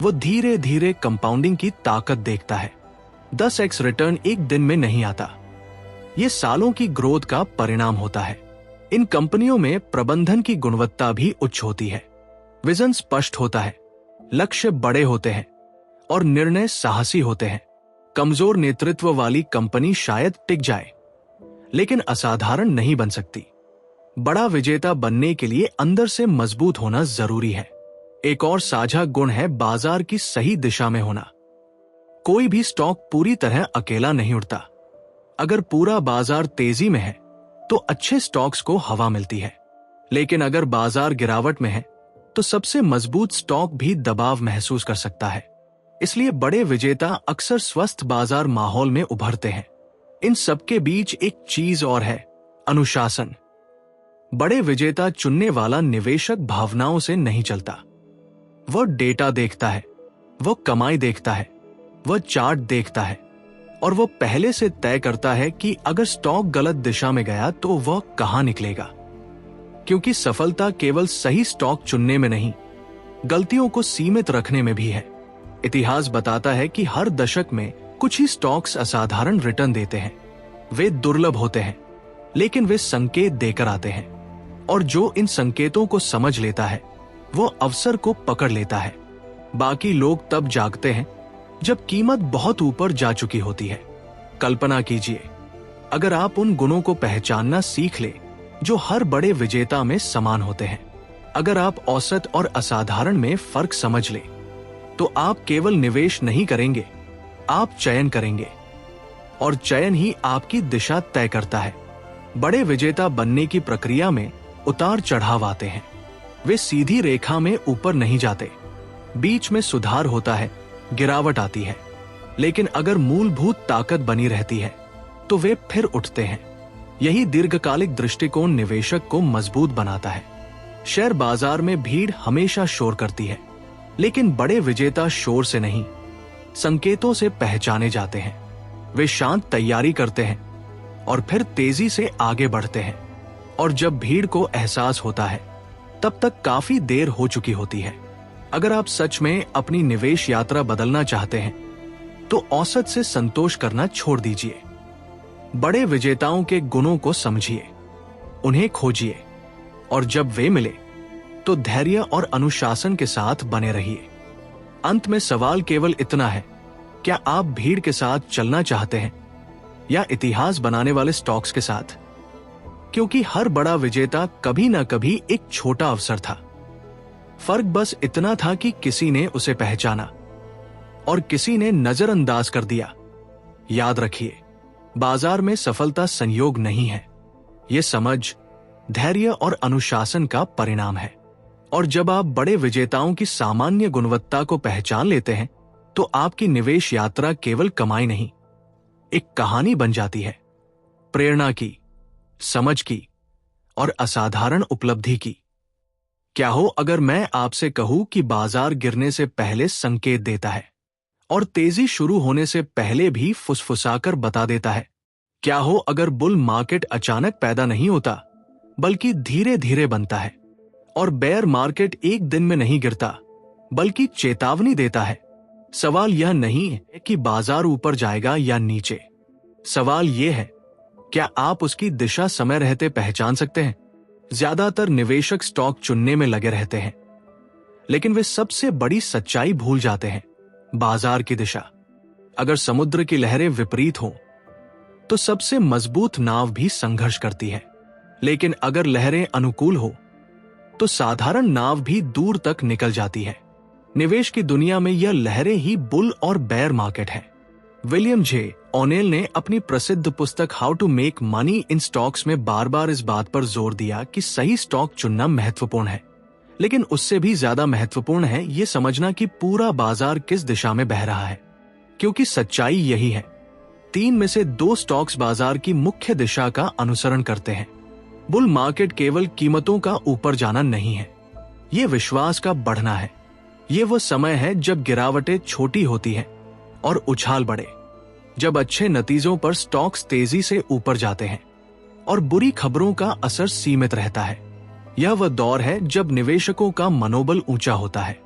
वो धीरे धीरे कंपाउंडिंग की ताकत देखता है। 10x रिटर्न एक दिन में नहीं आता, ये सालों की ग्रोथ का परिणाम होता है। इन कंपनियों में प्रबंधन की गुणवत्ता भी उच्च होती है। विजन स्पष्ट होता है, लक्ष्य बड़े होते हैं, और निर्णय साहसी होते हैं। कमजोर नेतृत्व वाली कंपनी शायद टिक जाए, लेकिन असाधारण नहीं बन सकती। बड़ा विजेता बनने के लिए अंदर से मजबूत होना जरूरी है। एक और साझा गुण है बाजार की सही दिशा में होना। कोई भी स्टॉक पूरी तरह अकेला नहीं उड़ता। अगर पूरा बाजार तेजी में है तो अच्छे स्टॉक्स को हवा मिलती है, लेकिन अगर बाजार गिरावट में है तो सबसे मजबूत स्टॉक भी दबाव महसूस कर सकता है। इसलिए बड़े विजेता अक्सर स्वस्थ बाजार माहौल में उभरते हैं। इन सबके बीच एक चीज और है, अनुशासन। बड़े विजेता चुनने वाला निवेशक भावनाओं से नहीं चलता। वह डेटा देखता है, वह कमाई देखता है, वह चार्ट देखता है, और वह पहले से तय करता है कि अगर स्टॉक गलत दिशा में गया तो वह कहां निकलेगा। क्योंकि सफलता केवल सही स्टॉक चुनने में नहीं, गलतियों को सीमित रखने में भी है। इतिहास बताता है कि हर दशक में कुछ ही स्टॉक्स असाधारण रिटर्न देते हैं। वे दुर्लभ होते हैं, लेकिन वे संकेत देकर आते हैं, और जो इन संकेतों को समझ लेता है वो अवसर को पकड़ लेता है। बाकी लोग तब जागते हैं जब कीमत बहुत ऊपर जा चुकी होती है। कल्पना कीजिए, अगर आप उन गुणों को पहचानना सीख ले जो हर बड़े विजेता में समान होते हैं, अगर आप औसत और असाधारण में फर्क समझ ले, तो आप केवल निवेश नहीं करेंगे, आप चयन करेंगे, और चयन ही आपकी दिशा तय करता है। बड़े विजेता बनने की प्रक्रिया में उतार चढ़ाव आते हैं। वे सीधी रेखा में ऊपर नहीं जाते, बीच में सुधार होता है, गिरावट आती है, लेकिन अगर मूलभूत ताकत बनी रहती है तो वे फिर उठते हैं। यही दीर्घकालिक दृष्टिकोण निवेशक को मजबूत बनाता है। शेयर बाजार में भीड़ हमेशा शोर करती है, लेकिन बड़े विजेता शोर से नहीं, संकेतों से पहचाने जाते हैं। वे शांत तैयारी करते हैं और फिर तेजी से आगे बढ़ते हैं, और जब भीड़ को एहसास होता है तब तक काफी देर हो चुकी होती है। अगर आप सच में अपनी निवेश यात्रा बदलना चाहते हैं तो औसत से संतोष करना छोड़ दीजिए। बड़े विजेताओं के गुणों को समझिए, उन्हें खोजिए, और जब वे मिले तो धैर्य और अनुशासन के साथ बने रहिए। अंत में सवाल केवल इतना है, क्या आप भीड़ के साथ चलना चाहते हैं या इतिहास बनाने वाले स्टॉक्स के साथ? क्योंकि हर बड़ा विजेता कभी ना कभी एक छोटा अवसर था। फर्क बस इतना था कि किसी ने उसे पहचाना और किसी ने नजरअंदाज कर दिया। याद रखिए, बाजार में सफलता संयोग नहीं है, यह समझ, धैर्य और अनुशासन का परिणाम है। और जब आप बड़े विजेताओं की सामान्य गुणवत्ता को पहचान लेते हैं तो आपकी निवेश यात्रा केवल कमाई नहीं, एक कहानी बन जाती है, प्रेरणा की, समझ की और असाधारण उपलब्धि की। क्या हो अगर मैं आपसे कहूं कि बाजार गिरने से पहले संकेत देता है और तेजी शुरू होने से पहले भी फुसफुसाकर बता देता है? क्या हो अगर बुल मार्केट अचानक पैदा नहीं होता बल्कि धीरे धीरे बनता है, और बेयर मार्केट एक दिन में नहीं गिरता बल्कि चेतावनी देता है? सवाल यह नहीं है कि बाजार ऊपर जाएगा या नीचे, सवाल यह है, क्या आप उसकी दिशा समय रहते पहचान सकते हैं? ज्यादातर निवेशक स्टॉक चुनने में लगे रहते हैं, लेकिन वे सबसे बड़ी सच्चाई भूल जाते हैं, बाजार की दिशा। अगर समुद्र की लहरें विपरीत हों तो सबसे मजबूत नाव भी संघर्ष करती है, लेकिन अगर लहरें अनुकूल हो तो साधारण नाव भी दूर तक निकल जाती है। निवेश की दुनिया में यह लहरें ही बुल और बेयर मार्केट है। विलियम जे ओनेल ने अपनी प्रसिद्ध पुस्तक how to make money in stocks में बार बार इस बात पर जोर दिया कि सही स्टॉक चुनना महत्वपूर्ण है, लेकिन उससे भी ज्यादा महत्वपूर्ण है यह समझना कि पूरा बाजार किस दिशा में बह रहा है। क्योंकि सच्चाई यही है, 3 में से 2 स्टॉक्स बाजार की मुख्य दिशा का अनुसरण करते हैं। बुल मार्केट केवल कीमतों का ऊपर जाना नहीं है, यह विश्वास का बढ़ना है। यह वो समय है जब गिरावटें छोटी होती हैं और उछाल बढ़े, जब अच्छे नतीजों पर स्टॉक्स तेजी से ऊपर जाते हैं और बुरी खबरों का असर सीमित रहता है। यह वह दौर है जब निवेशकों का मनोबल ऊंचा होता है,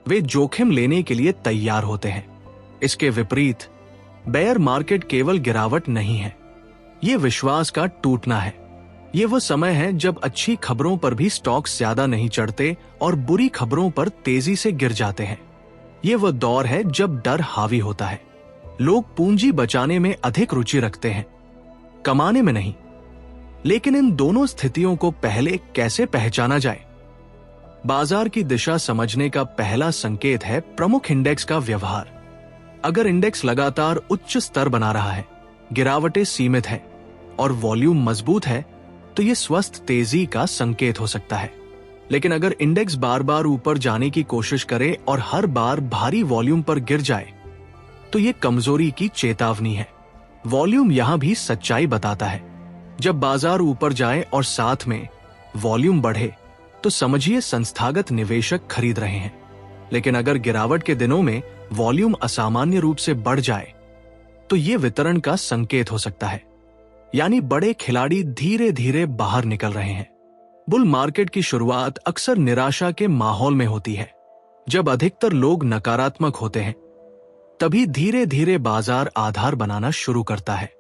वे जोखिम लेने के लिए तैयार होते हैं। इसके विपरीत बेयर मार्केट केवल गिरावट नहीं है, यह विश्वास का टूटना है। यह वो समय है जब अच्छी खबरों पर भी स्टॉक्स ज्यादा नहीं चढ़ते और बुरी खबरों पर तेजी से गिर जाते हैं। यह वो दौर है जब डर हावी होता है, लोग पूंजी बचाने में अधिक रुचि रखते हैं, कमाने में नहीं। लेकिन इन दोनों स्थितियों को पहले कैसे पहचाना जाए? बाजार की दिशा समझने का पहला संकेत है प्रमुख इंडेक्स का व्यवहार। अगर इंडेक्स लगातार उच्च स्तर बना रहा है, गिरावटें सीमित है और वॉल्यूम मजबूत है तो यह स्वस्थ तेजी का संकेत हो सकता है। लेकिन अगर इंडेक्स बार बार ऊपर जाने की कोशिश करे और हर बार भारी वॉल्यूम पर गिर जाए तो यह कमजोरी की चेतावनी है। वॉल्यूम यहां भी सच्चाई बताता है। जब बाजार ऊपर जाए और साथ में वॉल्यूम बढ़े तो समझिए संस्थागत निवेशक खरीद रहे हैं। लेकिन अगर गिरावट के दिनों में वॉल्यूम असामान्य रूप से बढ़ जाए तो यह वितरण का संकेत हो सकता है, यानी बड़े खिलाड़ी धीरे धीरे बाहर निकल रहे हैं। बुल मार्केट की शुरुआत अक्सर निराशा के माहौल में होती है। जब अधिकतर लोग नकारात्मक होते हैं तभी धीरे धीरे बाजार आधार बनाना शुरू करता है।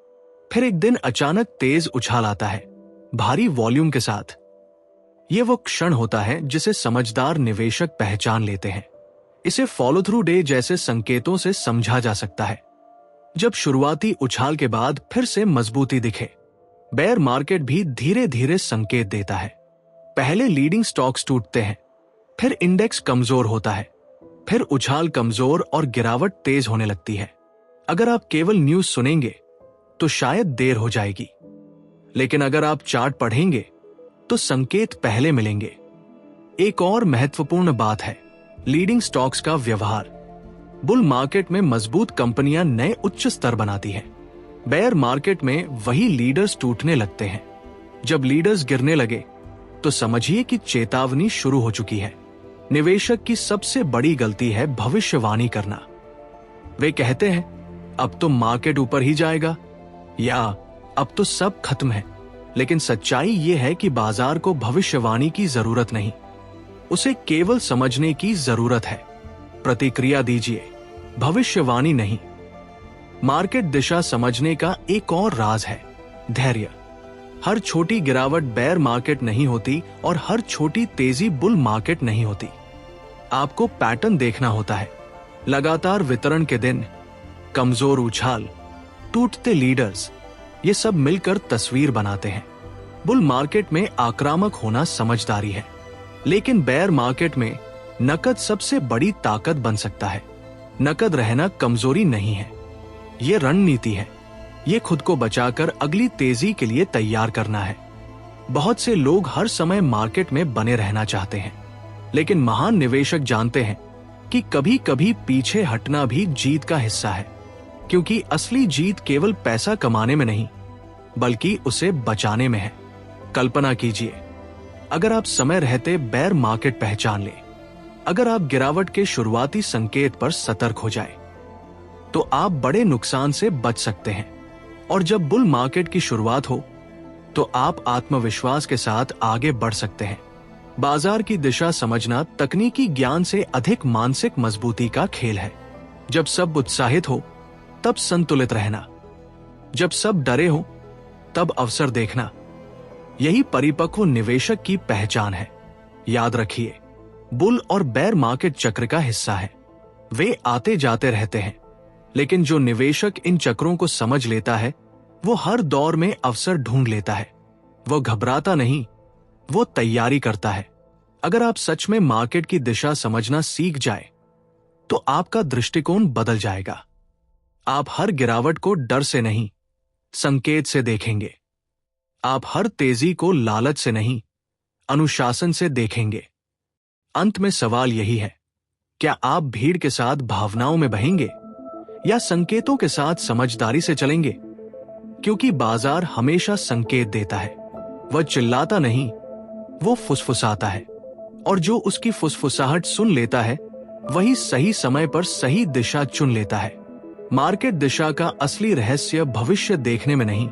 फिर एक दिन अचानक तेज उछाल आता है, भारी वॉल्यूम के साथ। यह वो क्षण होता है जिसे समझदार निवेशक पहचान लेते हैं। इसे फॉलो थ्रू डे जैसे संकेतों से समझा जा सकता है। जब शुरुआती उछाल के बाद फिर से मजबूती दिखे, बेयर मार्केट भी धीरे धीरे संकेत देता है। पहले लीडिंग स्टॉक्स टूटते हैं, फिर इंडेक्स कमजोर होता है, फिर उछाल कमजोर और गिरावट तेज होने लगती है। अगर आप केवल न्यूज सुनेंगे तो शायद देर हो जाएगी, लेकिन अगर आप चार्ट पढ़ेंगे तो संकेत पहले मिलेंगे। एक और महत्वपूर्ण बात है लीडिंग स्टॉक्स का व्यवहार। बुल मार्केट में मजबूत कंपनियां नए उच्च स्तर बनाती हैं। बेयर मार्केट में वही लीडर्स टूटने लगते हैं। जब लीडर्स गिरने लगे तो समझिए कि चेतावनी शुरू हो चुकी है। निवेशक की सबसे बड़ी गलती है भविष्यवाणी करना। वे कहते हैं अब तो मार्केट ऊपर ही जाएगा या अब तो सब खत्म है, लेकिन सच्चाई यह है कि बाजार को भविष्यवाणी की जरूरत नहीं, उसे केवल समझने की जरूरत है। प्रतिक्रिया दीजिए, भविष्यवाणी नहीं। मार्केट दिशा समझने का एक और राज है धैर्य। हर छोटी गिरावट बेयर मार्केट नहीं होती और हर छोटी तेजी बुल मार्केट नहीं होती। आपको पैटर्न देखना होता है। लगातार वितरण के दिन, कमजोर उछाल, टूटते लीडर्स, ये सब मिलकर तस्वीर बनाते हैं। बुल मार्केट में आक्रामक होना समझदारी है, लेकिन बेयर मार्केट में नकद सबसे बड़ी ताकत बन सकता है। नकद रहना कमजोरी नहीं है, ये रणनीति है। ये खुद को बचाकर अगली तेजी के लिए तैयार करना है। बहुत से लोग हर समय मार्केट में बने रहना चाहते हैं, लेकिन महान निवेशक जानते हैं कि कभी कभी पीछे हटना भी जीत का हिस्सा है, क्योंकि असली जीत केवल पैसा कमाने में नहीं, बल्कि उसे बचाने में है। कल्पना कीजिए, अगर आप समय रहते बेयर मार्केट पहचान ले, अगर आप गिरावट के शुरुआती संकेत पर सतर्क हो जाए, तो आप बड़े नुकसान से बच सकते हैं। और जब बुल मार्केट की शुरुआत हो, तो आप आत्मविश्वास के साथ आगे बढ़ सकते हैं। बाजार की दिशा समझना तकनीकी ज्ञान से अधिक मानसिक मजबूती का खेल है। जब सब उत्साहित हो, तब संतुलित रहना। जब सब डरे हो, तब अवसर देखना। यही परिपक्व निवेशक की पहचान है। याद रखिए, बुल और बेयर मार्केट चक्र का हिस्सा है। वे आते जाते रहते हैं, लेकिन जो निवेशक इन चक्रों को समझ लेता है, वो हर दौर में अवसर ढूंढ लेता है। वो घबराता नहीं, वो तैयारी करता है। अगर आप सच में मार्केट की दिशा समझना सीख जाए, तो आपका दृष्टिकोण बदल जाएगा। आप हर गिरावट को डर से नहीं, संकेत से देखेंगे। आप हर तेजी को लालच से नहीं, अनुशासन से देखेंगे। अंत में सवाल यही है, क्या आप भीड़ के साथ भावनाओं में बहेंगे या संकेतों के साथ समझदारी से चलेंगे? क्योंकि बाजार हमेशा संकेत देता है। वह चिल्लाता नहीं, वो फुसफुसाता है, और जो उसकी फुसफुसाहट सुन लेता है, वही सही समय पर सही दिशा चुन लेता है। मार्केट दिशा का असली रहस्य भविष्य देखने में नहीं,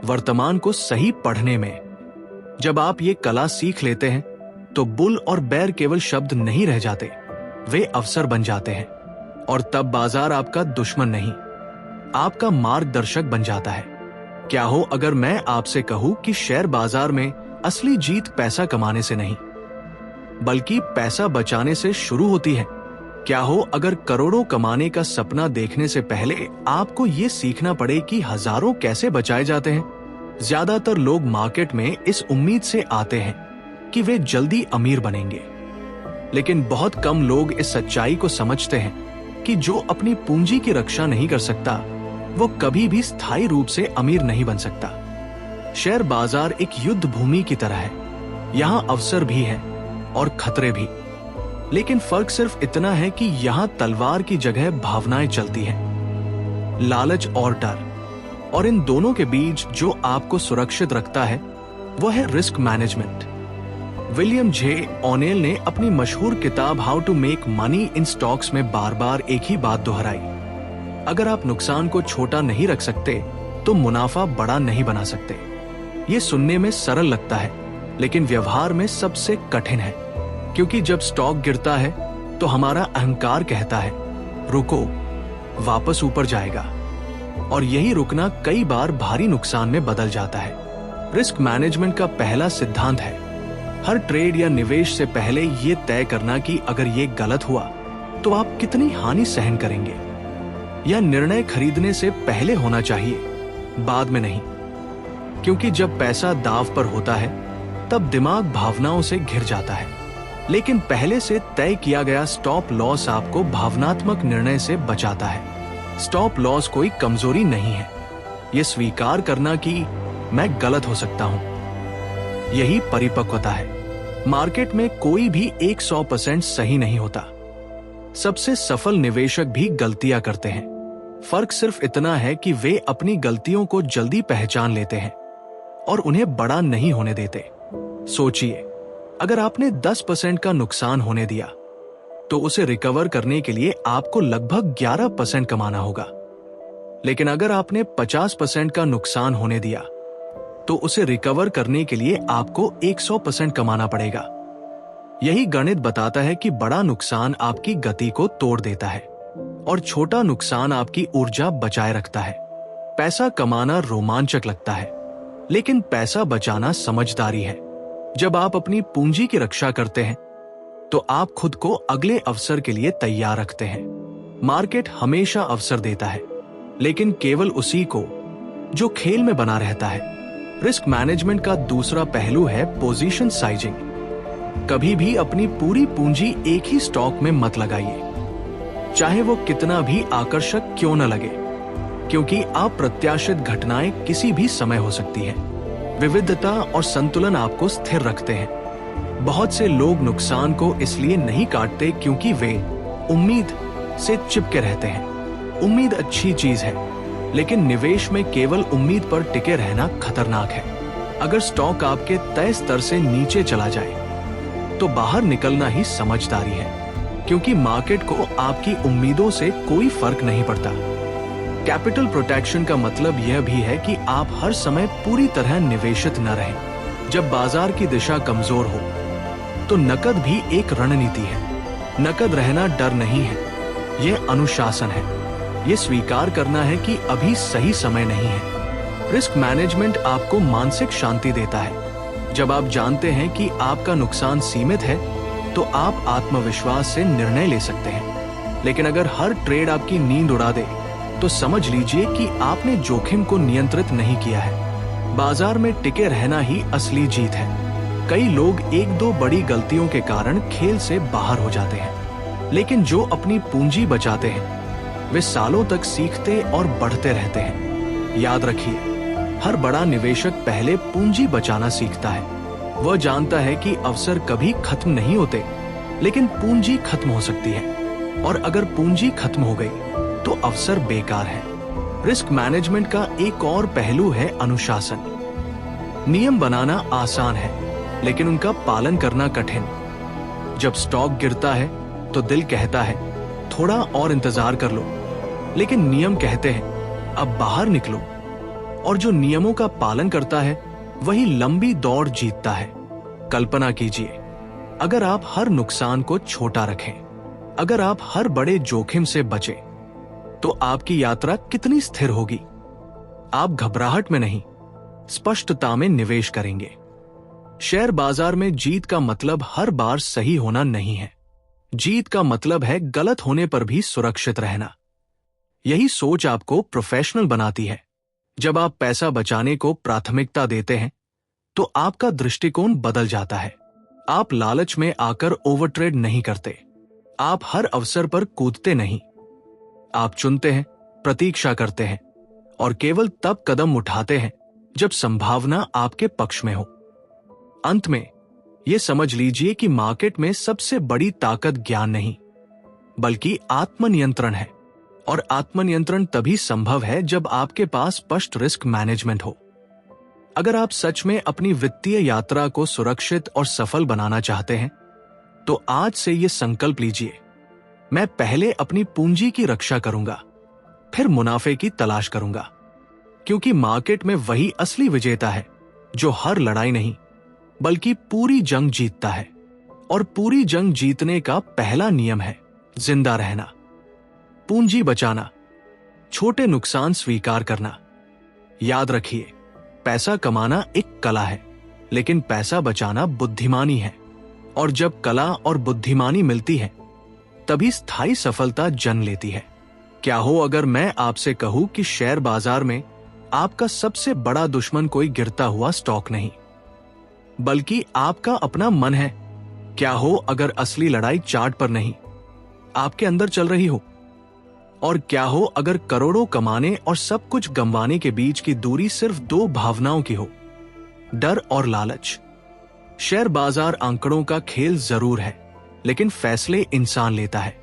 वर्तमान को सही पढ़ने में। जब आप ये कला सीख लेते हैं, तो बुल और बेयर केवल शब्द नहीं रह जाते, वे अवसर बन जाते हैं। और तब बाजार आपका दुश्मन नहीं, आपका मार्गदर्शक बन जाता है। क्या हो अगर मैं आपसे कहूं कि शेयर बाजार में असली जीत पैसा कमाने से नहीं, बल्कि पैसा बचाने से शुरू होती है? क्या हो अगर करोड़ों कमाने का सपना देखने से पहले आपको ये सीखना पड़े कि हजारों कैसे बचाए जाते हैं? ज्यादातर लोग मार्केट में इस उम्मीद से आते हैं कि वे जल्दी अमीर बनेंगे, लेकिन बहुत कम लोग इस सच्चाई को समझते हैं कि जो अपनी पूंजी की रक्षा नहीं कर सकता, वो कभी भी स्थायी रूप से अमीर नहीं बन सकता। शेयर बाजार एक युद्ध भूमि की तरह है। यहां अवसर भी है और खतरे भी, लेकिन फर्क सिर्फ इतना है कि यहां तलवार की जगह भावनाएं चलती हैं, लालच और डर। और इन दोनों के बीच जो आपको सुरक्षित रखता है, वह है risk management. William J O'Neil ने अपनी मशहूर किताब how to make money in stocks में बार बार एक ही बात दोहराई, अगर आप नुकसान को छोटा नहीं रख सकते, तो मुनाफा बड़ा नहीं बना सकते। ये सुनने में सरल लगता है, लेकिन व्यवहार में सबसे कठिन है, क्योंकि जब स्टॉक गिरता है, तो हमारा अहंकार कहता है रुको, वापस ऊपर जाएगा, और यही रुकना कई बार भारी नुकसान में बदल जाता है। रिस्क मैनेजमेंट का पहला सिद्धांत है हर ट्रेड या निवेश से पहले यह तय करना कि अगर ये गलत हुआ तो आप कितनी हानि सहन करेंगे। यह निर्णय खरीदने से पहले होना चाहिए, बाद में नहीं, क्योंकि जब पैसा दांव पर होता है, तब दिमाग भावनाओं से घिर जाता है। लेकिन पहले से तय किया गया स्टॉप लॉस आपको भावनात्मक निर्णय से बचाता है। स्टॉप लॉस कोई कमजोरी नहीं है, यह स्वीकार करना कि मैं गलत हो सकता हूं, यही परिपक्वता है। मार्केट में कोई भी 100% सही नहीं होता। सबसे सफल निवेशक भी गलतियां करते हैं। फर्क सिर्फ इतना है कि वे अपनी गलतियों को जल्दी पहचान लेते हैं और उन्हें बड़ा नहीं होने देते। सोचिए, अगर आपने 10% का नुकसान होने दिया तो उसे रिकवर करने के लिए आपको लगभग 11% कमाना होगा। लेकिन अगर आपने 50% का नुकसान होने दिया तो उसे रिकवर करने के लिए आपको 100% कमाना पड़ेगा। यही गणित बताता है कि बड़ा नुकसान आपकी गति को तोड़ देता है और छोटा नुकसान आपकी ऊर्जा बचाए रखता है। पैसा कमाना रोमांचक लगता है, लेकिन पैसा बचाना समझदारी है। जब आप अपनी पूंजी की रक्षा करते हैं तो आप खुद को अगले अवसर के लिए तैयार रखते हैं। मार्केट हमेशा अवसर देता है, लेकिन केवल उसी को जो खेल में बना रहता है। रिस्क मैनेजमेंट का दूसरा पहलू है पोजीशन साइजिंग। कभी भी अपनी पूरी पूंजी एक ही स्टॉक में मत लगाइए, चाहे वो कितना भी आकर्षक क्यों न लगे, क्योंकि अप्रत्याशित घटनाएं किसी भी समय हो सकती है। विविधता और संतुलन आपको स्थिर रखते हैं। बहुत से लोग नुकसान को इसलिए नहीं काटते क्योंकि वे उम्मीद से चिपके रहते हैं। उम्मीद अच्छी चीज है, लेकिन निवेश में केवल उम्मीद पर टिके रहना खतरनाक है। अगर स्टॉक आपके तय स्तर से नीचे चला जाए तो बाहर निकलना ही समझदारी है, क्योंकि मार्केट को आपकी उम्मीदों से कोई फर्क नहीं पड़ता। कैपिटल प्रोटेक्शन का मतलब यह भी है कि आप हर समय पूरी तरह निवेशित न रहें। जब बाजार की दिशा कमजोर हो तो नकद भी एक रणनीति है। नकद रहना डर नहीं है, यह अनुशासन है। यह स्वीकार करना है कि अभी सही समय नहीं है। रिस्क मैनेजमेंट आपको मानसिक शांति देता है। जब आप जानते हैं कि आपका नुकसान सीमित है तो आप आत्मविश्वास से निर्णय ले सकते हैं। लेकिन अगर हर ट्रेड आपकी नींद उड़ा दे तो समझ लीजिए कि आपने जोखिम को नियंत्रित नहीं किया है। बाजार में टिके रहना ही असली जीत है। कई लोग एक दो बड़ी गलतियों के कारण खेल से बाहर हो जाते हैं, लेकिन जो अपनी पूंजी बचाते हैं वे सालों तक सीखते और बढ़ते रहते हैं। याद रखिए, हर बड़ा निवेशक पहले पूंजी बचाना सीखता है। वह जानता है कि अवसर कभी खत्म नहीं होते, लेकिन पूंजी खत्म हो सकती है, और अगर पूंजी खत्म हो गई तो अवसर बेकार है। रिस्क मैनेजमेंट का एक और पहलू है अनुशासन। नियम बनाना आसान है, लेकिन उनका पालन करना कठिन। जब स्टॉक गिरता है तो दिल कहता है थोड़ा और इंतजार कर लो, लेकिन नियम कहते हैं अब बाहर निकलो। और जो नियमों का पालन करता है वही लंबी दौड़ जीतता है। कल्पना कीजिए, अगर आप हर नुकसान को छोटा रखें, अगर आप हर बड़े जोखिम से बचें, तो आपकी यात्रा कितनी स्थिर होगी। आप घबराहट में नहीं, स्पष्टता में निवेश करेंगे। शेयर बाजार में जीत का मतलब हर बार सही होना नहीं है। जीत का मतलब है गलत होने पर भी सुरक्षित रहना। यही सोच आपको प्रोफेशनल बनाती है। जब आप पैसा बचाने को प्राथमिकता देते हैं तो आपका दृष्टिकोण बदल जाता है। आप लालच में आकर ओवरट्रेड नहीं करते। आप हर अवसर पर कूदते नहीं। आप चुनते हैं, प्रतीक्षा करते हैं और केवल तब कदम उठाते हैं जब संभावना आपके पक्ष में हो। अंत में यह समझ लीजिए कि मार्केट में सबसे बड़ी ताकत ज्ञान नहीं, बल्कि आत्मनियंत्रण है। और आत्मनियंत्रण तभी संभव है जब आपके पास स्पष्ट रिस्क मैनेजमेंट हो। अगर आप सच में अपनी वित्तीय यात्रा को सुरक्षित और सफल बनाना चाहते हैं तो आज से यह संकल्प लीजिए, मैं पहले अपनी पूंजी की रक्षा करूंगा, फिर मुनाफे की तलाश करूंगा। क्योंकि मार्केट में वही असली विजेता है जो हर लड़ाई नहीं बल्कि पूरी जंग जीतता है। और पूरी जंग जीतने का पहला नियम है जिंदा रहना, पूंजी बचाना, छोटे नुकसान स्वीकार करना। याद रखिए, पैसा कमाना एक कला है, लेकिन पैसा बचाना बुद्धिमानी है। और जब कला और बुद्धिमानी मिलती है तभी स्थायी सफलता जन्म लेती है। क्या हो अगर मैं आपसे कहूं कि शेयर बाजार में आपका सबसे बड़ा दुश्मन कोई गिरता हुआ स्टॉक नहीं, बल्कि आपका अपना मन है। क्या हो अगर असली लड़ाई चार्ट पर नहीं, आपके अंदर चल रही हो। और क्या हो अगर करोड़ों कमाने और सब कुछ गंवाने के बीच की दूरी सिर्फ दो भावनाओं की हो, डर और लालच। शेयर बाजार आंकड़ों का खेल जरूर है, लेकिन फैसले इंसान लेता है,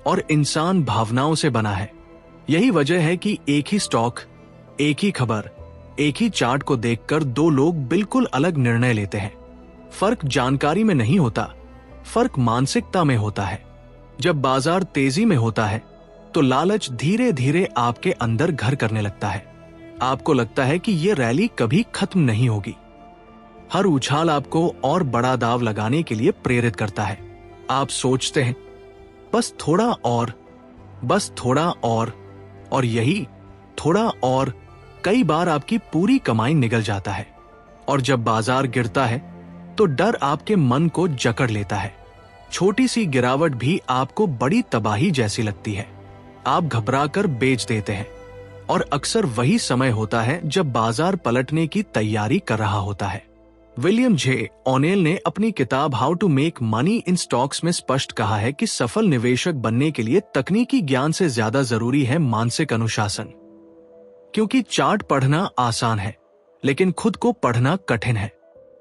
और इंसान भावनाओं से बना है। यही वजह है कि एक ही स्टॉक, एक ही खबर, एक ही चार्ट को देखकर दो लोग बिल्कुल अलग निर्णय लेते हैं। फर्क जानकारी में नहीं होता, फर्क मानसिकता में होता है। जब बाजार तेजी में होता है तो लालच धीरे धीरे आपके अंदर घर करने लगता है। आपको लगता है कि यह रैली कभी खत्म नहीं होगी। हर उछाल आपको और बड़ा दाव लगाने के लिए प्रेरित करता है। आप सोचते हैं बस थोड़ा और, बस थोड़ा और यही थोड़ा और कई बार आपकी पूरी कमाई निगल जाता है। और जब बाजार गिरता है तो डर आपके मन को जकड़ लेता है। छोटी सी गिरावट भी आपको बड़ी तबाही जैसी लगती है। आप घबराकर बेच देते हैं और अक्सर वही समय होता है जब बाजार पलटने की तैयारी कर रहा होता है। विलियम जे ओनेल ने अपनी किताब how to make money in stocks में स्पष्ट कहा है कि सफल निवेशक बनने के लिए तकनीकी ज्ञान से ज्यादा जरूरी है मानसिक अनुशासन। क्योंकि चार्ट पढ़ना आसान है, लेकिन खुद को पढ़ना कठिन है।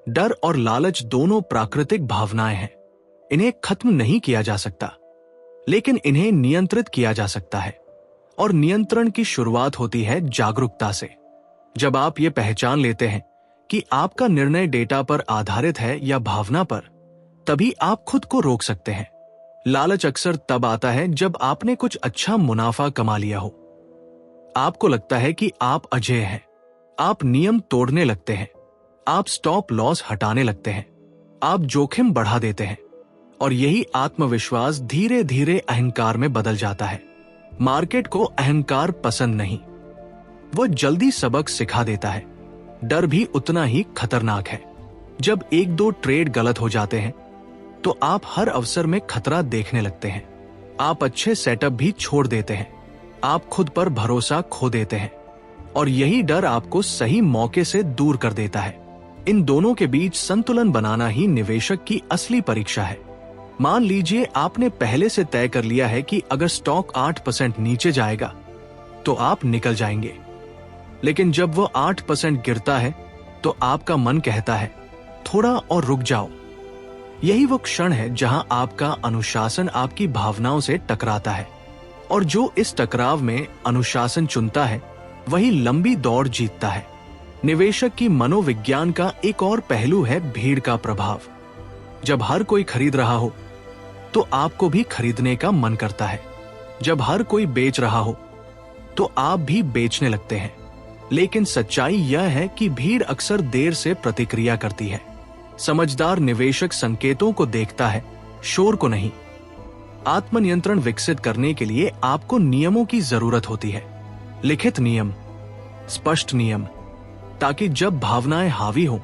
डर और लालच दोनों प्राकृतिक भावनाएं हैं। इन्हें खत्म नहीं किया जा सकता, लेकिन इन्हें नियंत्रित किया जा सकता है। और नियंत्रण की शुरुआत होती है जागरूकता से। जब आप ये पहचान लेते हैं कि आपका निर्णय डेटा पर आधारित है या भावना पर, तभी आप खुद को रोक सकते हैं। लालच अक्सर तब आता है जब आपने कुछ अच्छा मुनाफा कमा लिया हो। आपको लगता है कि आप अजेय हैं। आप नियम तोड़ने लगते हैं, आप स्टॉप लॉस हटाने लगते हैं, आप जोखिम बढ़ा देते हैं। और यही आत्मविश्वास धीरे धीरे अहंकार में बदल जाता है। मार्केट को अहंकार पसंद नहीं, वो जल्दी सबक सिखा देता है। डर भी उतना ही खतरनाक है। जब एक दो ट्रेड गलत हो जाते हैं तो आप हर अवसर में खतरा देखने लगते हैं। आप अच्छे सेटअप भी छोड़ देते हैं, आप खुद पर भरोसा खो देते हैं। और यही डर आपको सही मौके से दूर कर देता है। इन दोनों के बीच संतुलन बनाना ही निवेशक की असली परीक्षा है। मान लीजिए आपने पहले से तय कर लिया है कि अगर स्टॉक 8% नीचे जाएगा तो आप निकल जाएंगे, लेकिन जब वो 8% गिरता है तो आपका मन कहता है थोड़ा और रुक जाओ। यही वो क्षण है जहां आपका अनुशासन आपकी भावनाओं से टकराता है। और जो इस टकराव में अनुशासन चुनता है वही लंबी दौड़ जीतता है। निवेशक की मनोविज्ञान का एक और पहलू है भीड़ का प्रभाव। जब हर कोई खरीद रहा हो तो आपको भी खरीदने का मन करता है। जब हर कोई बेच रहा हो तो आप भी बेचने लगते हैं। लेकिन सच्चाई यह है कि भीड़ अक्सर देर से प्रतिक्रिया करती है। समझदार निवेशक संकेतों को देखता है, शोर को नहीं। आत्मनियंत्रण विकसित करने के लिए आपको नियमों की जरूरत होती है। लिखित नियम, स्पष्ट नियम, ताकि जब भावनाएं हावी हो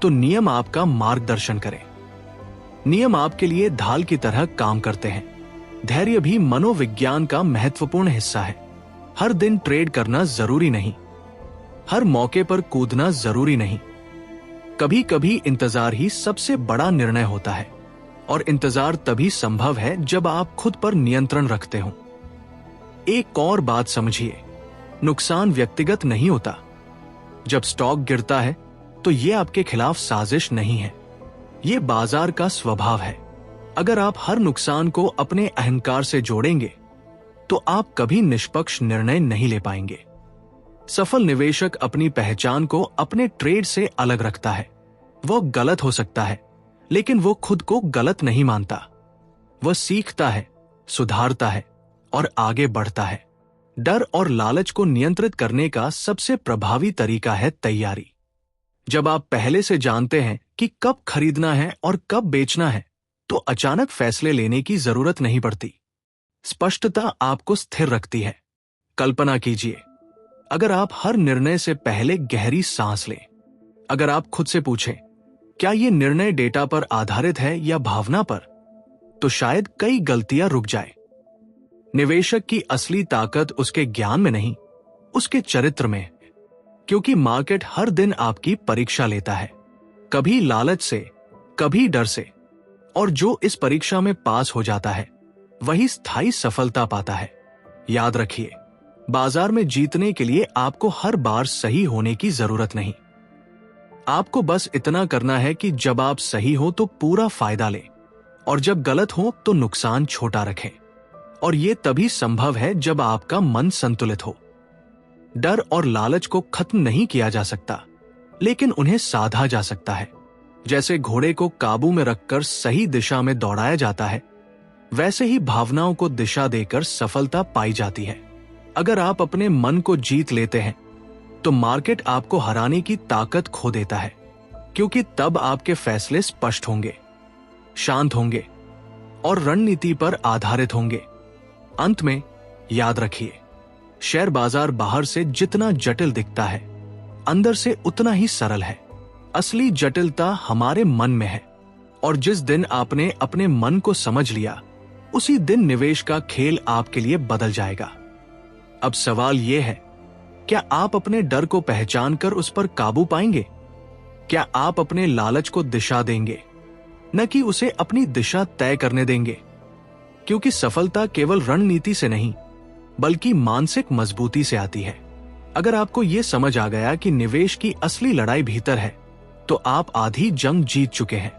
तो नियम आपका मार्गदर्शन करें। नियम आपके लिए ढाल की तरह काम करते हैं। धैर्य भी मनोविज्ञान का महत्वपूर्ण हिस्सा है। हर दिन ट्रेड करना जरूरी नहीं, हर मौके पर कूदना जरूरी नहीं। कभी कभी इंतजार ही सबसे बड़ा निर्णय होता है। और इंतजार तभी संभव है जब आप खुद पर नियंत्रण रखते हो। एक और बात समझिए, नुकसान व्यक्तिगत नहीं होता। जब स्टॉक गिरता है तो यह आपके खिलाफ साजिश नहीं है, यह बाजार का स्वभाव है। अगर आप हर नुकसान को अपने अहंकार से जोड़ेंगे तो आप कभी निष्पक्ष निर्णय नहीं ले पाएंगे। सफल निवेशक अपनी पहचान को अपने ट्रेड से अलग रखता है। वह गलत हो सकता है, लेकिन वो खुद को गलत नहीं मानता। वह सीखता है, सुधारता है और आगे बढ़ता है। डर और लालच को नियंत्रित करने का सबसे प्रभावी तरीका है तैयारी। जब आप पहले से जानते हैं कि कब खरीदना है और कब बेचना है, तो अचानक फैसले लेने की जरूरत नहीं पड़ती। स्पष्टता आपको स्थिर रखती है। कल्पना कीजिए, अगर आप हर निर्णय से पहले गहरी सांस लें। अगर आप खुद से पूछें, क्या यह निर्णय डेटा पर आधारित है या भावना पर, तो शायद कई गलतियां रुक जाए। निवेशक की असली ताकत उसके ज्ञान में नहीं, उसके चरित्र में है। क्योंकि मार्केट हर दिन आपकी परीक्षा लेता है, कभी लालच से, कभी डर से। और जो इस परीक्षा में पास हो जाता है वही स्थायी सफलता पाता है। याद रखिए, बाजार में जीतने के लिए आपको हर बार सही होने की जरूरत नहीं। आपको बस इतना करना है कि जब आप सही हो तो पूरा फायदा लें, और जब गलत हो तो नुकसान छोटा रखें। और ये तभी संभव है जब आपका मन संतुलित हो। डर और लालच को खत्म नहीं किया जा सकता, लेकिन उन्हें साधा जा सकता है। जैसे घोड़े को काबू में रखकर सही दिशा में दौड़ाया जाता है, वैसे ही भावनाओं को दिशा देकर सफलता पाई जाती है। अगर आप अपने मन को जीत लेते हैं तो मार्केट आपको हराने की ताकत खो देता है, क्योंकि तब आपके फैसले स्पष्ट होंगे, शांत होंगे और रणनीति पर आधारित होंगे। अंत में याद रखिए, शेयर बाजार बाहर से जितना जटिल दिखता है, अंदर से उतना ही सरल है। असली जटिलता हमारे मन में है, और जिस दिन आपने अपने मन को समझ लिया, उसी दिन निवेश का खेल आपके लिए बदल जाएगा। अब सवाल यह है, क्या आप अपने डर को पहचान कर उस पर काबू पाएंगे? क्या आप अपने लालच को दिशा देंगे, न कि उसे अपनी दिशा तय करने देंगे? क्योंकि सफलता केवल रणनीति से नहीं, बल्कि मानसिक मजबूती से आती है। अगर आपको यह समझ आ गया कि निवेश की असली लड़ाई भीतर है, तो आप आधी जंग जीत चुके हैं।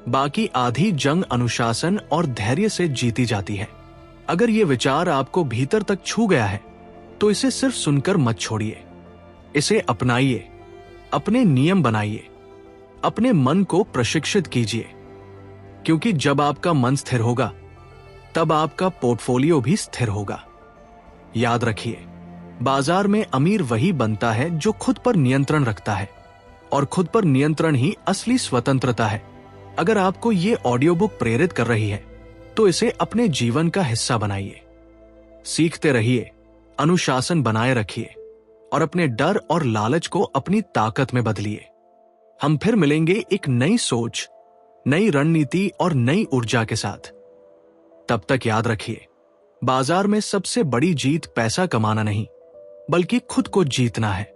बाकी आधी जंग अनुशासन और धैर्य से जीती जाती है। अगर यह विचार आपको भीतर तक छू गया है, तो इसे सिर्फ सुनकर मत छोड़िए, इसे अपनाइए, अपने नियम बनाइए, अपने मन को प्रशिक्षित कीजिए। क्योंकि जब आपका मन स्थिर होगा, तब आपका पोर्टफोलियो भी स्थिर होगा। याद रखिए, बाजार में अमीर वही बनता है जो खुद पर नियंत्रण रखता है, और खुद पर नियंत्रण ही असली स्वतंत्रता है। अगर आपको ये ऑडियो बुक प्रेरित कर रही है, तो इसे अपने जीवन का हिस्सा बनाइए। सीखते रहिए, अनुशासन बनाए रखिए और अपने डर और लालच को अपनी ताकत में बदलिए। हम फिर मिलेंगे एक नई सोच, नई रणनीति और नई ऊर्जा के साथ। तब तक याद रखिए, बाजार में सबसे बड़ी जीत पैसा कमाना नहीं, बल्कि खुद को जीतना है।